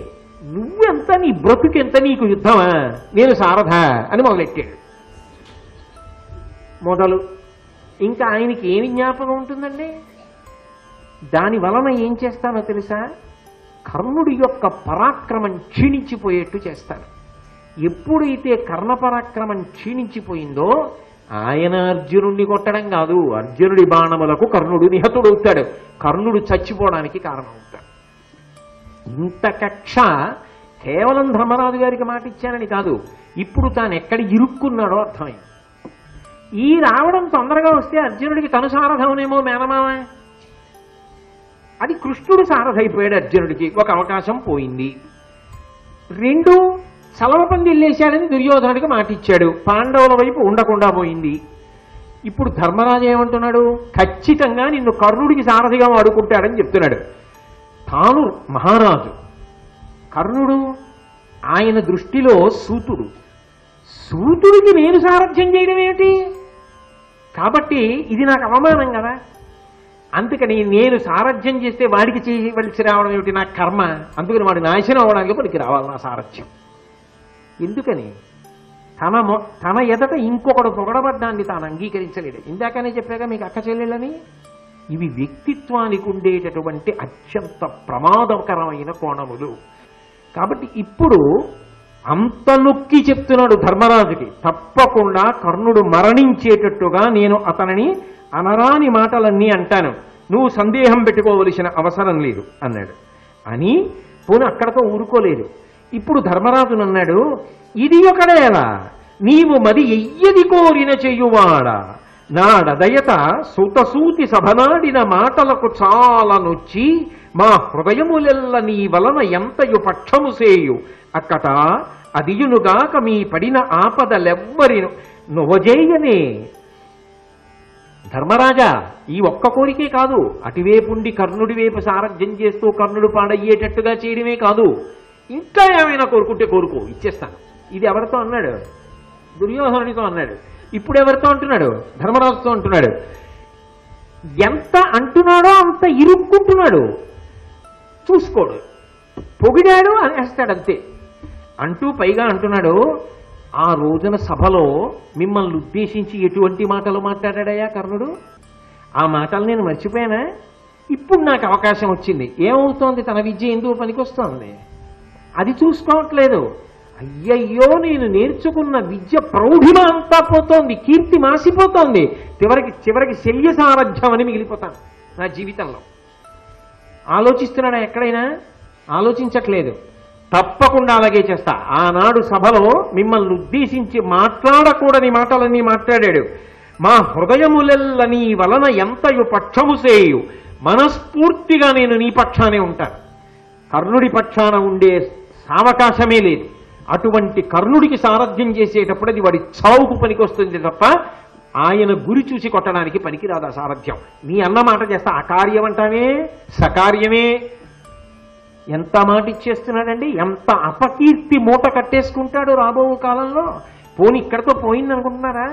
నువ్వెంత, నీ బ్రతుకెంత, నీకు యుద్ధమా, నేను సారథ అని మొదలెట్టాడు. మొదలు ఇంకా ఆయనకి ఏమి జ్ఞాపకం ఉంటుందండి? దాని వలన ఏం చేస్తానో తెలుసా? కర్ణుడి యొక్క పరాక్రమం క్షీణించిపోయేట్టు చేస్తాడు. ఎప్పుడైతే కర్ణ పరాక్రమం క్షీణించిపోయిందో ఆయన అర్జునుడిని కొట్టడం కాదు, అర్జునుడి బాణములకు కర్ణుడు నిహతుడవుతాడు, కర్ణుడు చచ్చిపోవడానికి కారణమవుతాడు. ఇంత కక్ష కేవలం ధర్మరాజు గారికి మాట ఇచ్చానని కాదు, ఇప్పుడు తాను ఎక్కడ ఇరుక్కున్నాడో అర్థమైంది. ఈ రావడం తొందరగా వస్తే అర్జునుడికి తను సారథమనేమో మేనమామ, అది కృష్ణుడు సారథైపోయాడు అర్జునుడికి, ఒక అవకాశం పోయింది. రెండు చలవపందిల్లేశాడని దుర్యోధనుడికి మాట ఇచ్చాడు, పాండవుల వైపు ఉండకుండా పోయింది. ఇప్పుడు ధర్మరాజు ఏమంటున్నాడు? ఖచ్చితంగా నిన్ను కర్ణుడికి సారథిగా వాడుకుంటాడని చెప్తున్నాడు. తాను మహారాజు, కర్ణుడు ఆయన దృష్టిలో సూతుడు, సూతుడికి నేను సారథ్యం చేయడం ఏమిటి? కాబట్టి ఇది నాకు అవమానం కదా. అందుకని నేను సారథ్యం చేస్తే వాడికి చేయవలసి రావడం ఏమిటి? నా కర్మ. అందుకని వాడి నాశనం అవడానికి పనికి రావాలి నా సారథ్యం. ఎందుకని? తన ఎదట ఇంకొకడు పొగడబడ్డాన్ని తాను అంగీకరించలేడు. ఇందాకనే చెప్పాక మీకు అక్క చెల్లెళ్ళని. ఇవి వ్యక్తిత్వానికి ఉండేటటువంటి అత్యంత ప్రమాదకరమైన కోణములు. కాబట్టి ఇప్పుడు అంత నొక్కి చెప్తున్నాడు ధర్మరాజుకి, తప్పకుండా కర్ణుడు మరణించేటట్టుగా నేను అతనిని అనరాని మాటలన్నీ అంటాను, నువ్వు సందేహం పెట్టుకోవలసిన అవసరం లేదు అన్నాడు. అని పోనీ అక్కడతో ఊరుకోలేదు. ఇప్పుడు ధర్మరాజును అన్నాడు, ఇది ఒకడేలా నీవు మరి ఎయ్యది కోరిన చెయ్యువాడా, నాడదయత సుతసూతి సభనాడిన మాటలకు చాలా నొచ్చి మా హృదయములెల్ల నీ వలన ఎంతయు పక్షము సేయు అక్కట అదియునుగాక మీ పడిన ఆపదలెవ్వరి నొవజేయనే. ధర్మరాజా, ఈ ఒక్క కోరికే కాదు, అటువేపుండి కర్ణుడి వైపు సారథ్యం చేస్తూ కర్ణుడు పాడయ్యేటట్టుగా చేయడమే కాదు, ఇంకా ఏమైనా కోరుకుంటే కోరుకో, ఇచ్చేస్తాను. ఇది ఎవరితో అన్నాడు? దుర్యోధనుడితో అన్నాడు. ఇప్పుడు ఎవరితో అంటున్నాడు? ధర్మరాజుతో అంటున్నాడు. ఎంత అంటున్నాడో అంత ఇరుక్కుంటున్నాడు, చూసుకోడు, పొగిడాడు అనేస్తాడు అంతే. అంటూ పైగా అంటున్నాడు, ఆ రోజున సభలో మిమ్మల్ని ఉద్దేశించి ఎటువంటి మాటలు మాట్లాడాడయ్యా కర్ణుడు? ఆ మాటలు నేను మర్చిపోయానా? ఇప్పుడు నాకు అవకాశం వచ్చింది. ఏమవుతోంది? తన విద్య ఎందుకు పనికొస్తోంది? అది చూసుకోవట్లేదు. అయ్యయ్యో, నేను నేర్చుకున్న విద్య ప్రౌఢిమ అంతా పోతోంది, కీర్తి మాసిపోతోంది, చివరికి శల్య సారథ్యం అని మిగిలిపోతాను నా జీవితంలో. ఆలోచిస్తున్నాడా ఎక్కడైనా? ఆలోచించట్లేదు. తప్పకుండా అలాగే చేస్తా. ఆనాడు సభలో మిమ్మల్ని ఉద్దేశించి మాట్లాడకూడని మాటలన్నీ మాట్లాడాడు. మా హృదయములెల్ల నీ వలన ఎంతయు పక్షము సేయు, మనస్ఫూర్తిగా నేను నీ పక్షానే ఉంటాను. కర్ణుడి పక్షాన ఉండే సావకాశమే లేదు. అటువంటి కర్ణుడికి సారథ్యం చేసేటప్పుడు అది వాడి చావుకు పనికొస్తుంది తప్ప ఆయన గురి చూసి కొట్టడానికి పనికిరాదు ఆ సారథ్యం. నీ అన్న మాట చేస్తా, అకార్యం అంటానే సకార్యమే. ఎంత మాట ఇచ్చేస్తున్నాడండి, ఎంత అపకీర్తి మూట కట్టేసుకుంటాడు రాబో కాలంలో. పోని ఇక్కడతో పోయింది అనుకుంటున్నారా?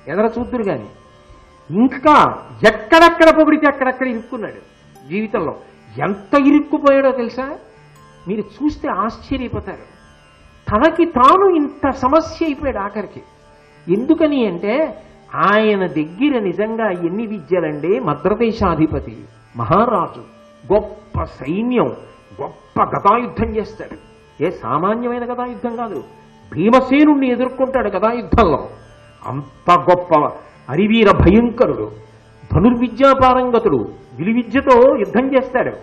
ఎదర చూద్దురు కానీ ఇంకా ఎక్కడెక్కడ పొగిడితే అక్కడక్కడ ఇరుక్కున్నాడు జీవితంలో. ఎంత ఇరుక్కుపోయాడో తెలుసా? మీరు చూస్తే ఆశ్చర్యపోతారు. తనకి తాను ఇంత సమస్య అయిపోయాడు ఆఖరికి. ఎందుకని అంటే ఆయన దగ్గర నిజంగా ఎన్ని విద్యలండి. మద్రదేశాధిపతి, మహారాజు, గొప్ప సైన్యం, గొప్ప గదాయుద్ధం చేస్తాడు. ఏ సామాన్యమైన గదాయుద్ధం కాదు, భీమసేనుణ్ణి ఎదుర్కొంటాడు గదాయుద్ధంలో. అంత గొప్ప అరివీర భయంకరుడు, ధనుర్విద్యాపారంగతుడు, విలువిద్యతో యుద్ధం చేస్తాడు.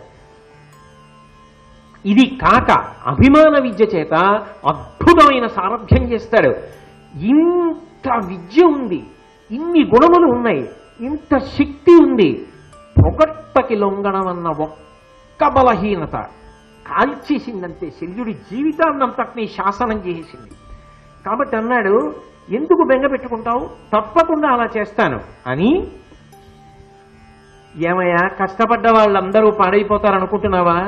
ఇది కాక అభిమాన విద్య చేత అద్భుతమైన సారథ్యం చేస్తాడు. ఇంత విద్య ఉంది, ఇన్ని గుణములు ఉన్నాయి, ఇంత శక్తి ఉంది. పొగట్టకి లొంగడమన్న ఒక్క బలహీనత కాల్చేసిందంతే, శల్యుడి జీవితాన్నంతటినీ శాసనం చేసేసింది. కాబట్టి అన్నాడు, ఎందుకు బెంగ పెట్టుకుంటావు, తప్పకుండా అలా చేస్తాను అని. ఏమయ్యా, కష్టపడ్డ వాళ్ళందరూ పాడైపోతారనుకుంటున్నావా?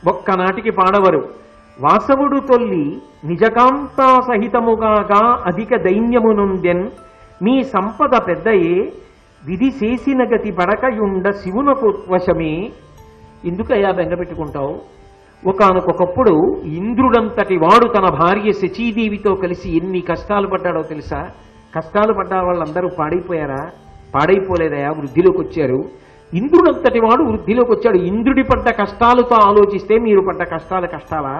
ఒక్కనాటికి పాడవరు. వాసవుడు తొల్లి నిజకాంతా సహితముగాగా అధిక దైన్యమునుందెన్, మీ సంపద పెద్దయే విధి చేసిన గతి పడకయుండ శివునకు వశమే. ఎందుకయ్యా బెంగ పెట్టుకుంటావు? ఒకానొకప్పుడు ఇంద్రుడంతటి వాడు తన భార్య శచీదేవితో కలిసి ఎన్ని కష్టాలు పడ్డాడో తెలుసా? కష్టాలు పడ్డ వాళ్ళందరూ పాడైపోయారా? పాడైపోలేదయా, వృద్ధిలోకి వచ్చారు. ఇంద్రుడంతటి వాడు వృద్ధిలోకి వచ్చాడు. ఇంద్రుడి పడ్డ కష్టాలతో ఆలోచిస్తే మీరు పడ్డ కష్టాలా?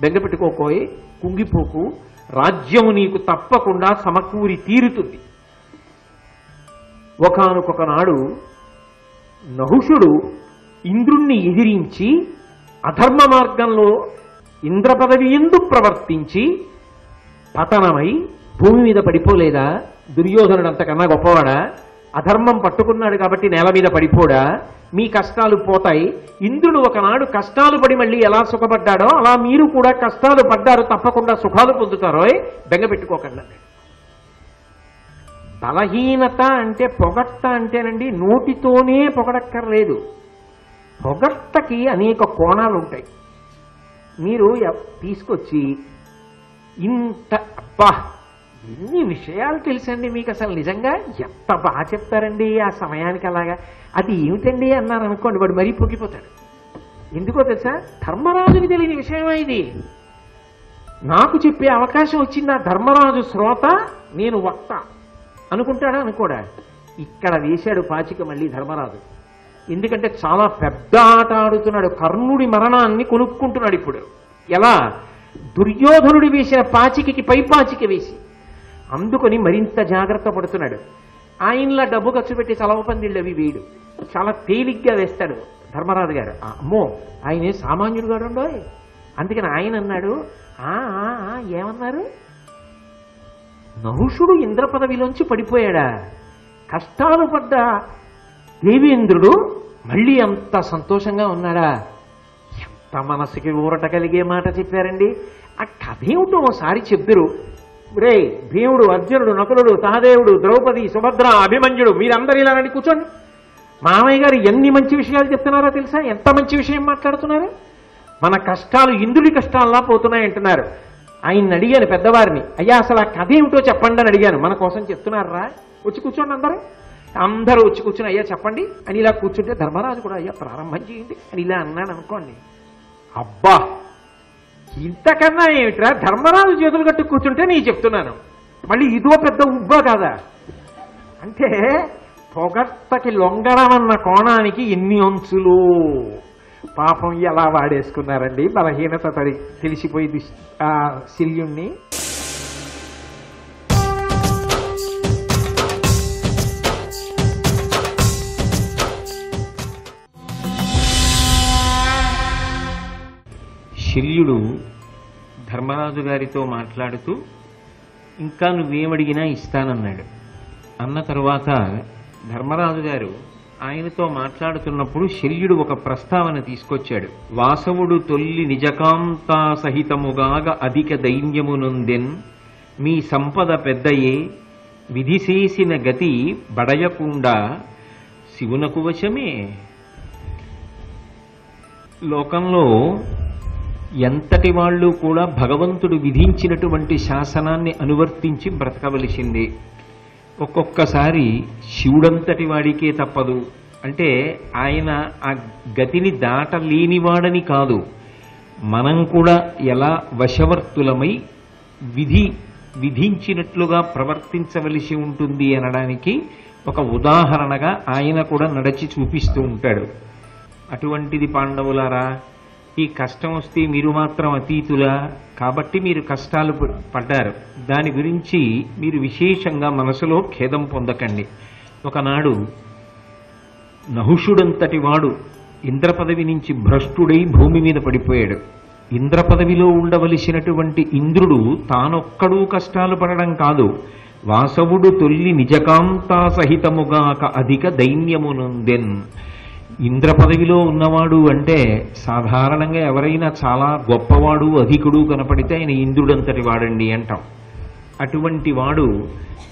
బెంగ పెట్టుకోకోయ్, కుంగిపోకు, రాజ్యము నీకు తప్పకుండా సమకూరి తీరుతుంది. ఒకానొక నాడు నహుషుడు ఇంద్రుణ్ణి ఎదిరించి అధర్మ మార్గంలో ఇంద్ర పదవి ఎందు ప్రవర్తించి పతనమై భూమి మీద పడిపోలేదా? దుర్యోధనుడు అంతకన్నా గొప్పవాడా? అధర్మం పట్టుకున్నాడు కాబట్టి నేల మీద పడిపోడా? మీ కష్టాలు పోతాయి. ఇంద్రుడు ఒకనాడు కష్టాలు పడి మళ్ళీ ఎలా సుఖపడ్డాడో అలా మీరు కూడా కష్టాలు పడ్డారు, తప్పకుండా సుఖాలు పొందుతారో, బెంగ పెట్టుకోకండి. బలహీనత అంటే పొగట్ట అంటేనండి, నోటితోనే పొగడక్కర్లేదు. పొగట్టకి అనేక కోణాలు ఉంటాయి. మీరు తీసుకొచ్చి ఇంత అబ్బా ఎన్ని విషయాలు తెలుసండి మీకు, అసలు నిజంగా ఎంత బాగా చెప్తారండి ఆ సమయానికి అలాగా, అది ఏమిటండి అన్నారు అనుకోండి, వాడు మరీ పొగిపోతాడు. ఎందుకో తెలుసా? ధర్మరాజుకి తెలియని విషయమా ఇది? నాకు చెప్పే అవకాశం వచ్చింది. ఆ ధర్మరాజు శ్రోత, నేను వక్త అనుకుంటాడా అనుకోడా? ఇక్కడ వేశాడు పాచిక మళ్ళీ ధర్మరాజు. ఎందుకంటే చాలా పెద్ద ఆట ఆడుతున్నాడు. కర్ణుడి మరణాన్ని కొనుక్కుంటున్నాడు ఇప్పుడు. ఎలా? దుర్యోధనుడి వేసిన పాచికకి పై పాచిక వేసి. అందుకని మరింత జాగ్రత్త పడుతున్నాడు. ఆయనలా డబ్బు ఖర్చు పెట్టి చలవ పందిళ్ళు అవి వేయడు, చాలా తేలిగ్గా వేస్తాడు ధర్మరాజు గారు. అమ్మో, ఆయనే సామాన్యుడు గారు. అందుకని ఆయన అన్నాడు, ఏమన్నారు? నహుషుడు ఇంద్ర పదవిలోంచి పడిపోయాడా? కష్టాలు పడ్డ దేవేంద్రుడు మళ్ళీ అంత సంతోషంగా ఉన్నాడా? ఎంత మనసుకి ఊరట కలిగే మాట చెప్పారండి. ఆ కథ ఏమిటో ఒకసారి చెప్తారు. రే భీముడు, అర్జునుడు, నకులుడు, సహదేవుడు, ద్రౌపది, సుభద్ర, అభిమన్యుడు, మీరందరూ ఇలా రండి కూర్చోండి. మామయ్య గారు ఎన్ని మంచి విషయాలు చెప్తున్నారో తెలుసా? ఎంత మంచి విషయం మాట్లాడుతున్నారు. మన కష్టాలు ఇంద్రుడి కష్టాల్లా పోతున్నాయి అంటున్నారు. ఆయన్ని అడిగాను పెద్దవారిని, అయ్యా అసలు ఆ కథ ఏమిటో చెప్పండి అని అడిగాను. మన కోసం చెప్తున్నారా? వచ్చి కూర్చోండి అందరూ వచ్చి కూర్చుని అయ్యా చెప్పండి అని ఇలా కూర్చుంటే ధర్మరాజు కూడా అయ్యా ప్రారంభం చేయండి అని ఇలా అన్నాడు అనుకోండి. అబ్బా ఇంతకన్నా ఏమిట్రా, ధర్మరాజు చేతులు కట్టు కూర్చుంటే నేను చెప్తున్నాను, మళ్ళీ ఇదో పెద్ద ఉబ్బా కాదా అంటే పొగట్టకి లొంగడం అన్న కోణానికి ఎన్ని అంచులు. పాపం ఎలా వాడేసుకున్నారండి, బలహీనత తెలిసిపోయింది ఆ శల్యుణ్ణి. శల్యుడు ధర్మరాజు గారితో మాట్లాడుతూ ఇంకా నువ్వేమడిగినా ఇస్తానన్నాడు. అన్న తరువాత ధర్మరాజు గారు ఆయనతో మాట్లాడుతున్నప్పుడు శల్యుడు ఒక ప్రస్తావన తీసుకొచ్చాడు. వాసవుడు తొల్లి నిజకాంతా సహితముగాగ అధిక దైన్యమునుందెన్ మీ సంపద పెద్దయే విధిసేసిన గతి బడయకుండా శివునకు వశమే. లోకంలో ఎంతటి వాళ్ళు కూడా భగవంతుడు విధించినటువంటి శాసనాన్ని అనువర్తించి బ్రతకవలసింది. ఒక్కొక్కసారి శివుడంతటి వాడికే తప్పదు. అంటే ఆయన ఆ గతిని దాటలేనివాడని కాదు, మనం కూడా ఎలా వశవర్తులమై విధించినట్లుగా ప్రవర్తించవలసి ఉంటుంది అనడానికి ఒక ఉదాహరణగా ఆయన కూడా నడిచి చూపిస్తూ ఉంటాడు. అటువంటిది పాండవులారా, ఈ కష్టం వస్తే మీరు మాత్రం అతీతులా, కాబట్టి మీరు కష్టాలు పడ్డారు, దాని గురించి మీరు విశేషంగా మనసులో ఖేదం పొందకండి. ఒకనాడు నహుషుడంతటి వాడు ఇంద్ర పదవి నుంచి భ్రష్టుడై భూమి మీద పడిపోయాడు. ఇంద్ర పదవిలో ఉండవలసినటువంటి ఇంద్రుడు తానొక్కడూ కష్టాలు పడడం కాదు, వాసవుడు తొల్లి నిజకాంతా సహితముగాక అధిక దైన్యమునందెన్. ఇంద్ర పదవిలో ఉన్నవాడు అంటే సాధారణంగా ఎవరైనా చాలా గొప్పవాడు అధికుడు కనపడితే ఆయన ఇంద్రుడంతటి వాడండి అంటాం. అటువంటి వాడు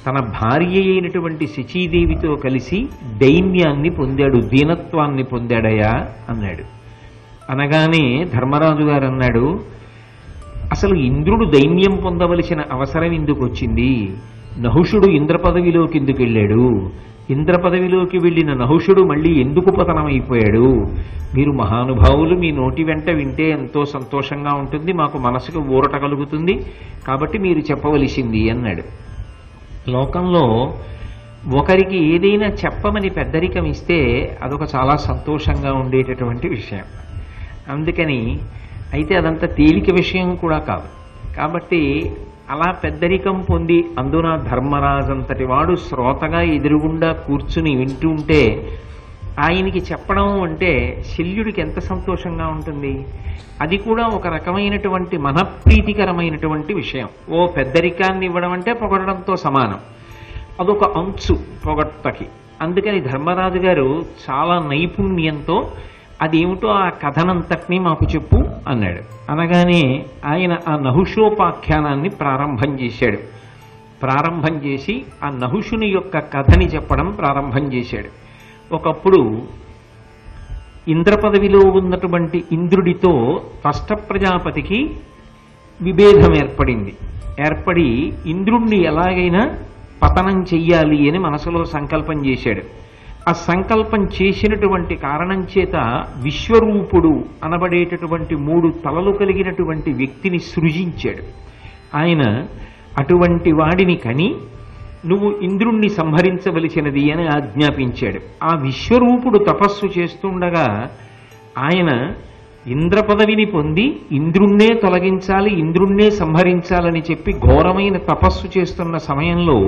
తన భార్య అయినటువంటి శచీదేవితో కలిసి దైన్యాన్ని పొందాడు, దీనత్వాన్ని పొందాడయా అన్నాడు. అనగానే ధర్మరాజు గారు అన్నాడు, అసలు ఇంద్రుడు దైన్యం పొందవలసిన అవసరం ఎందుకు వచ్చింది? నహుషుడు ఇంద్ర పదవిలోకి ఎందుకు వెళ్ళాడు? ఇంద్ర పదవిలోకి వెళ్ళిన నహుషుడు మళ్ళీ ఎందుకు పతనమైపోయాడు? మీరు మహానుభావులు, మీ నోటి వెంట వింటే ఎంతో సంతోషంగా ఉంటుంది, మాకు మనసుకు ఊరట కలుగుతుంది, కాబట్టి మీరు చెప్పవలసింది అన్నాడు. లోకంలో ఒకరికి ఏదైనా చెప్పమని పెద్దరికం ఇస్తే అదొక చాలా సంతోషంగా ఉండేటటువంటి విషయం. అందుకని అయితే అదంతా తేలిక విషయం కూడా కాదు. కాబట్టి అలా పెద్దరికం పొంది అందున ధర్మరాజంతటి వాడు శ్రోతగా ఎదురుగుండా కూర్చుని వింటుంటే ఆయనకి చెప్పడం అంటే శల్యుడికి ఎంత సంతోషంగా ఉంటుంది. అది కూడా ఒక రకమైనటువంటి మనప్రీతికరమైనటువంటి విషయం. ఓ పెద్దరికాన్ని ఇవ్వడం అంటే పొగడడంతో సమానం, అదొక అంచు పొగట్టకి. అందుకని ధర్మరాజు గారు చాలా నైపుణ్యంతో అదేమిటో ఆ కథనంతటినీ మాకు చెప్పు అన్నాడు. అనగానే ఆయన ఆ నహుషోపాఖ్యానాన్ని ప్రారంభం చేశాడు. ప్రారంభం చేసి ఆ నహుషుని యొక్క కథని చెప్పడం ప్రారంభం చేశాడు. ఒకప్పుడు ఇంద్ర పదవిలో ఉన్నటువంటి ఇంద్రుడితో త్వష్ట ప్రజాపతికి విభేదం ఏర్పడి ఇంద్రుణ్ణి ఎలాగైనా పతనం చెయ్యాలి అని మనసులో సంకల్పం చేశాడు. ఆ సంకల్పం చేసినటువంటి కారణం చేత విశ్వరూపుడు అనబడేటటువంటి 3 తలలు కలిగినటువంటి వ్యక్తిని సృజించాడు. ఆయన అటువంటి వాడిని కని నువ్వు ఇంద్రుణ్ణి సంహరించవలసినది అని ఆజ్ఞాపించాడు. ఆ విశ్వరూపుడు తపస్సు చేస్తుండగా ఆయన ఇంద్ర పదవిని పొంది ఇంద్రుణ్ణే తొలగించాలి, ఇంద్రుణ్ణే సంహరించాలని చెప్పి ఘోరమైన తపస్సు చేస్తున్న సమయంలో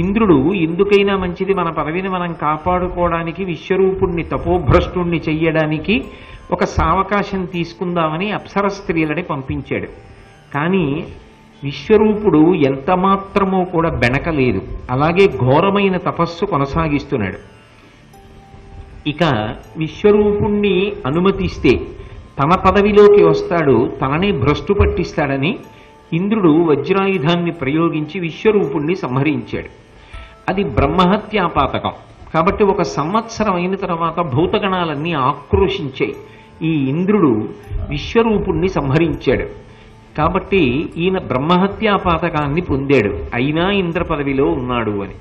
ఇంద్రుడు ఎందుకైనా మంచిది, మన పదవిని మనం కాపాడుకోవడానికి విశ్వరూపుణ్ణి తపోభ్రష్టుణ్ణి చెయ్యడానికి ఒక సావకాశం తీసుకుందామని అప్సర స్త్రీలని పంపించాడు. కానీ విశ్వరూపుడు ఎంత మాత్రమూ కూడా బెణకలేదు, అలాగే ఘోరమైన తపస్సు కొనసాగిస్తున్నాడు. ఇక విశ్వరూపుణ్ణి అనుమతిస్తే తన పదవిలోకి వస్తాడు, తననే భ్రష్టు పట్టిస్తాడని ఇంద్రుడు వజ్రాయుధాన్ని ప్రయోగించి విశ్వరూపుణ్ణి సంహరించాడు. అది బ్రహ్మహత్యాపాతకం. కాబట్టి 1 సంవత్సరం అయిన తర్వాత భూతగణాలన్నీ ఆక్రోశించాయి. ఈ ఇంద్రుడు విశ్వరూపుణ్ణి సంహరించాడు. కాబట్టి ఈయన బ్రహ్మహత్యాపాతకాన్ని పొందాడు, అయినా ఇంద్ర పదవిలో ఉన్నాడు అని.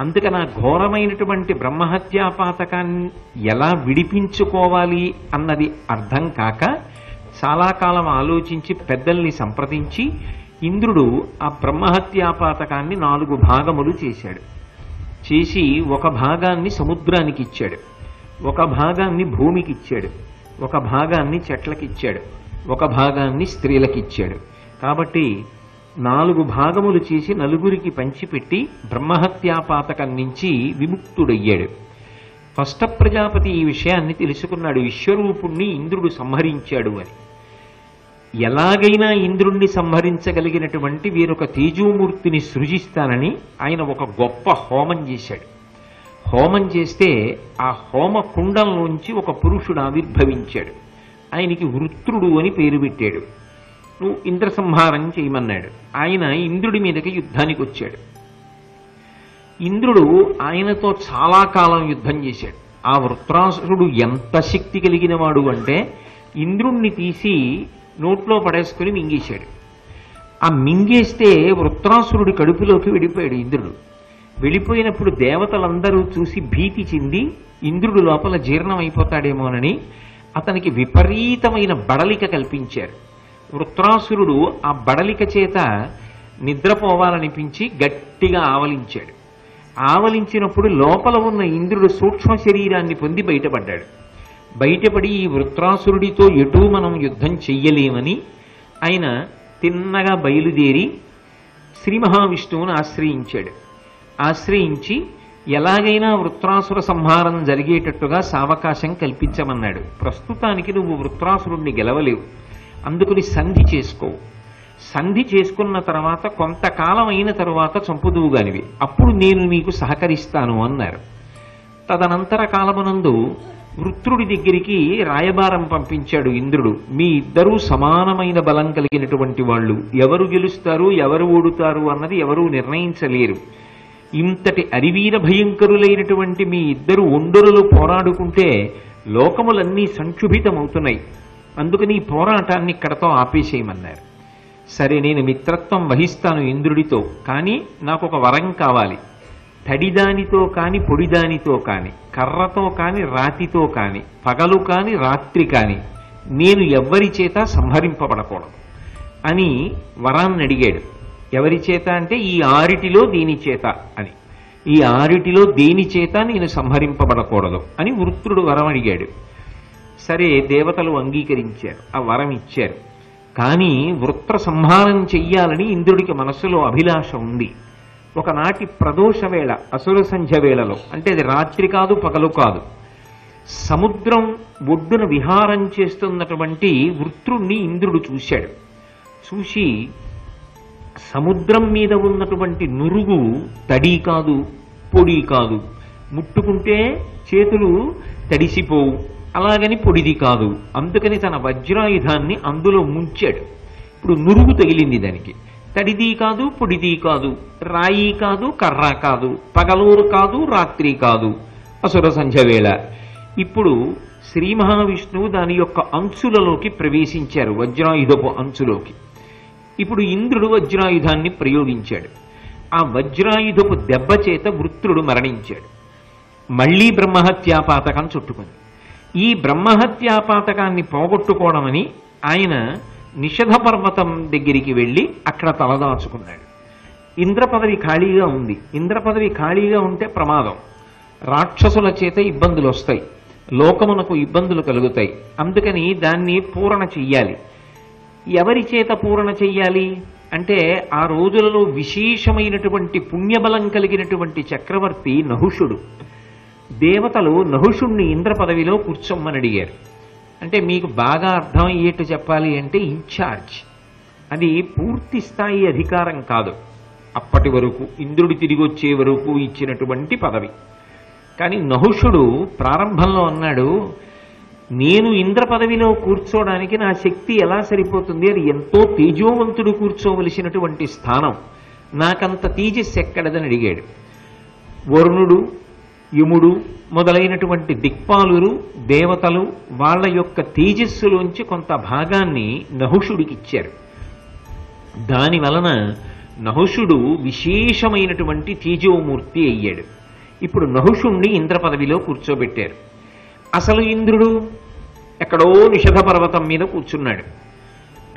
అందుకని ఆ ఘోరమైనటువంటి బ్రహ్మహత్యాపాతకాన్ని ఎలా విడిపించుకోవాలి అన్నది అర్థం కాక చాలా కాలం ఆలోచించి పెద్దల్ని సంప్రదించి ఇంద్రుడు ఆ బ్రహ్మహత్యాపాతకాన్ని 4 భాగములు చేశాడు. చేసి 1 భాగాన్ని సముద్రానికి ఇచ్చాడు, 1 భాగాన్ని భూమికి ఇచ్చాడు, 1 భాగాన్ని చెట్లకిచ్చాడు, 1 భాగాన్ని స్త్రీలకిచ్చాడు. కాబట్టి 4 భాగములు చేసి నలుగురికి పంచిపెట్టి బ్రహ్మహత్యాపాతకం నుంచి విముక్తుడయ్యాడు. ఫస్ట్ ప్రజాపతి ఈ విషయాన్ని తెలుసుకున్నాడు, విశ్వరూపుణ్ణి ఇంద్రుడు సంహరించాడు అని. ఎలాగైనా ఇంద్రుణ్ణి సంహరించగలిగినటువంటి వేరొక తేజోమూర్తిని సృజిస్తానని ఆయన ఒక గొప్ప హోమం చేశాడు. హోమం చేస్తే ఆ హోమ కుండంలోంచి ఒక పురుషుడు ఆవిర్భవించాడు. ఆయనకి వృత్రుడు అని పేరు పెట్టాడు. నువ్వు ఇంద్ర సంహారం చేయమన్నాడు. ఆయన ఇంద్రుడి మీదకి యుద్ధానికి వచ్చాడు. ఇంద్రుడు ఆయనతో చాలా కాలం యుద్ధం చేశాడు. ఆ వృత్రాసురుడు ఎంత శక్తి కలిగిన వాడు అంటే ఇంద్రుణ్ణి తీసి నోట్లో పడేసుకుని మింగేశాడు. ఆ మింగేస్తే వృత్రాసురుడి కడుపులోకి వెళ్ళిపోయాడు ఇంద్రుడు. వెళ్ళిపోయినప్పుడు దేవతలందరూ చూసి భీతి చెంది ఇంద్రుడు లోపల జీర్ణం అయిపోతాడేమోనని అతనికి విపరీతమైన బడలిక కల్పించారు. వృత్రాసురుడు ఆ బడలిక చేత నిద్రపోవాలనిపించి గట్టిగా ఆవలించాడు. ఆవలించినప్పుడు లోపల ఉన్న ఇంద్రుడు సూక్ష్మ శరీరాన్ని పొంది బయటపడ్డాడు. బయటపడి ఈ వృత్రాసురుడితో ఎటూ మనం యుద్ధం చెయ్యలేమని ఆయన తిన్నగా బయలుదేరి శ్రీ మహావిష్ణువును ఆశ్రయించాడు. ఆశ్రయించి ఎలాగైనా వృత్రాసుర సంహారం జరిగేటట్టుగా సావకాశం కల్పించమన్నాడు. ప్రస్తుతానికి నువ్వు వృత్రాసురుణ్ణి గెలవలేవు, అందుకుని సంధి చేసుకోవు. సంధి చేసుకున్న తర్వాత కొంతకాలం అయిన తరువాత చంపుదువుగానివి, అప్పుడు నేను నీకు సహకరిస్తాను అన్నారు. తదనంతర కాలమునందు వృత్రుడి దగ్గరికి రాయబారం పంపించాడు ఇంద్రుడు. మీ ఇద్దరూ సమానమైన బలం కలిగినటువంటి వాళ్ళు, ఎవరు గెలుస్తారు ఎవరు ఓడుతారు అన్నది ఎవరూ నిర్ణయించలేరు. ఇంతటి అరివీర భయంకరులైనటువంటి మీ ఇద్దరు ఒండరులు పోరాడుకుంటే లోకములన్నీ సంక్షుభితమవుతున్నాయి, అందుకని ఈ పోరాటాన్ని ఇక్కడతో ఆపేసేయమన్నారు. సరే, నేను మిత్రత్వం వహిస్తాను ఇంద్రుడితో, కానీ నాకు ఒక వరం కావాలి. తడిదానితో కాని పొడిదానితో కాని, కర్రతో కాని రాతితో కాని, పగలు కాని రాత్రి కాని నేను ఎవ్వరి చేత సంహరింపబడకూడదు అని వరాన్ని అడిగాడు. ఎవరి చేత అంటే ఈ 6 దేని చేత అని. ఈ 6 దేని చేత నేను సంహరింపబడకూడదు అని వృత్రుడు వరం అడిగాడు. సరే, దేవతలు అంగీకరించారు, ఆ వరం ఇచ్చారు. కానీ వృత్ర సంహారం చెయ్యాలని ఇంద్రుడికి మనస్సులో అభిలాష ఉంది. ఒకనాటి ప్రదోష వేళ, అసుర సంధ్య వేళలో, అంటే అది రాత్రి కాదు పగలు కాదు, సముద్రం ఒడ్డున విహారం చేస్తున్నటువంటి వృత్రుణ్ణి ఇంద్రుడు చూశాడు. చూసి సముద్రం మీద ఉన్నటువంటి నురుగు తడి కాదు పొడి కాదు, ముట్టుకుంటే చేతులు తడిసిపోవు, అలాగని పొడిది కాదు. అందుకని తన వజ్రాయుధాన్ని అందులో ముంచాడు. ఇప్పుడు నురుగు తగిలింది దానికి. తడిది కాదు పొడిది కాదు, రాయి కాదు కర్ర కాదు, పగలూరు కాదు రాత్రి కాదు, అసుర సంధ్య వేళ. ఇప్పుడు శ్రీ మహావిష్ణువు దాని యొక్క అంచులలోకి ప్రవేశించారు, వజ్రాయుధపు అంచులోకి. ఇప్పుడు ఇంద్రుడు వజ్రాయుధాన్ని ప్రయోగించాడు. ఆ వజ్రాయుధపు దెబ్బ చేత వృత్రుడు మరణించాడు. మళ్లీ బ్రహ్మహత్యాపాతకం చుట్టుకుంది. ఈ బ్రహ్మహత్యాపాతకాన్ని పోగొట్టుకోవడమని ఆయన నిషధ పర్వతం దగ్గరికి వెళ్ళి అక్కడ తలదాచుకున్నాడు. ఇంద్ర పదవి ఖాళీగా ఉంది. ఇంద్ర పదవి ఖాళీగా ఉంటే ప్రమాదం, రాక్షసుల చేత ఇబ్బందులు వస్తాయి, లోకమునకు ఇబ్బందులు కలుగుతాయి. అందుకని దాన్ని పూరణ చెయ్యాలి. ఎవరి చేత పూరణ చెయ్యాలి అంటే ఆ రోజులలో విశేషమైనటువంటి పుణ్యబలం కలిగినటువంటి చక్రవర్తి నహుషుడు. దేవతలు నహుషుణ్ణి ఇంద్ర పదవిలో కూర్చోమ్మని అడిగారు. అంటే మీకు బాగా అర్థం అయ్యేట్టు చెప్పాలి అంటే ఇన్ఛార్జ్, అది పూర్తి స్థాయి అధికారం కాదు, అప్పటి వరకు ఇంద్రుడు తిరిగి వచ్చే వరకు ఇచ్చినటువంటి పదవి. కానీ నహుషుడు ప్రారంభంలో అన్నాడు, నేను ఇంద్ర పదవిలో కూర్చోవడానికి నా శక్తి ఎలా సరిపోతుంది? అది ఎంతో తేజోవంతుడు కూర్చోవలసినటువంటి స్థానం, నాకంత తేజస్సు ఎక్కడదని అడిగాడు. వరుణుడు, యముడు మొదలైనటువంటి దిక్పాలురు, దేవతలు వాళ్ళ యొక్క తేజస్సులోంచి కొంత భాగాన్ని నహుషుడికి ఇచ్చారు. దాని వలన నహుషుడు విశేషమైనటువంటి తేజోమూర్తి అయ్యాడు. ఇప్పుడు నహుషుణ్ణి ఇంద్ర పదవిలో కూర్చోబెట్టారు. అసలు ఇంద్రుడు ఎక్కడో నిషధ పర్వతం మీద కూర్చున్నాడు.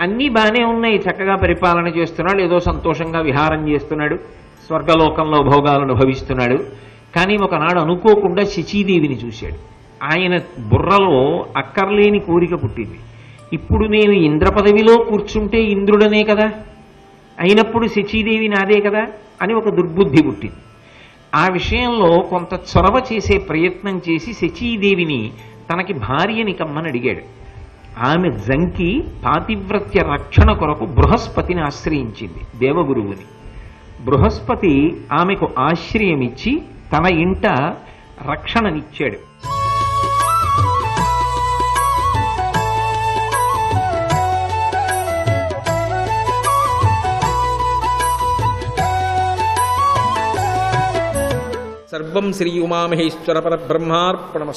అన్నీ బాగానే ఉన్నాయి, చక్కగా పరిపాలన చేస్తున్నాడు, ఏదో సంతోషంగా విహారం చేస్తున్నాడు, స్వర్గలోకంలో భోగాలను భవిస్తున్నాడు. కానీ ఒకనాడు అనుకోకుండా శచీదేవిని చూశాడు. ఆయన బుర్రలో అక్కర్లేని కోరిక పుట్టింది. ఇప్పుడు నేను ఇంద్ర పదవిలో కూర్చుంటే ఇంద్రుడనే కదా, అయినప్పుడు శచీదేవి నాదే కదా అని ఒక దుర్బుద్ధి పుట్టింది. ఆ విషయంలో కొంత చొరవ చేసే ప్రయత్నం చేసి శచీదేవిని తనకి భార్యని కమ్మని అడిగాడు. ఆమె జంకి పాతివ్రత్య రక్షణ కొరకు బృహస్పతిని ఆశ్రయించింది, దేవగురువుని. బృహస్పతి ఆమెకు ఆశ్రయమిచ్చి తన ఇంట రక్షణనిచ్చాడు. సర్వం శ్రీ ఉమామహేశ్వర పరబ్రహ్మార్పణమస్తు.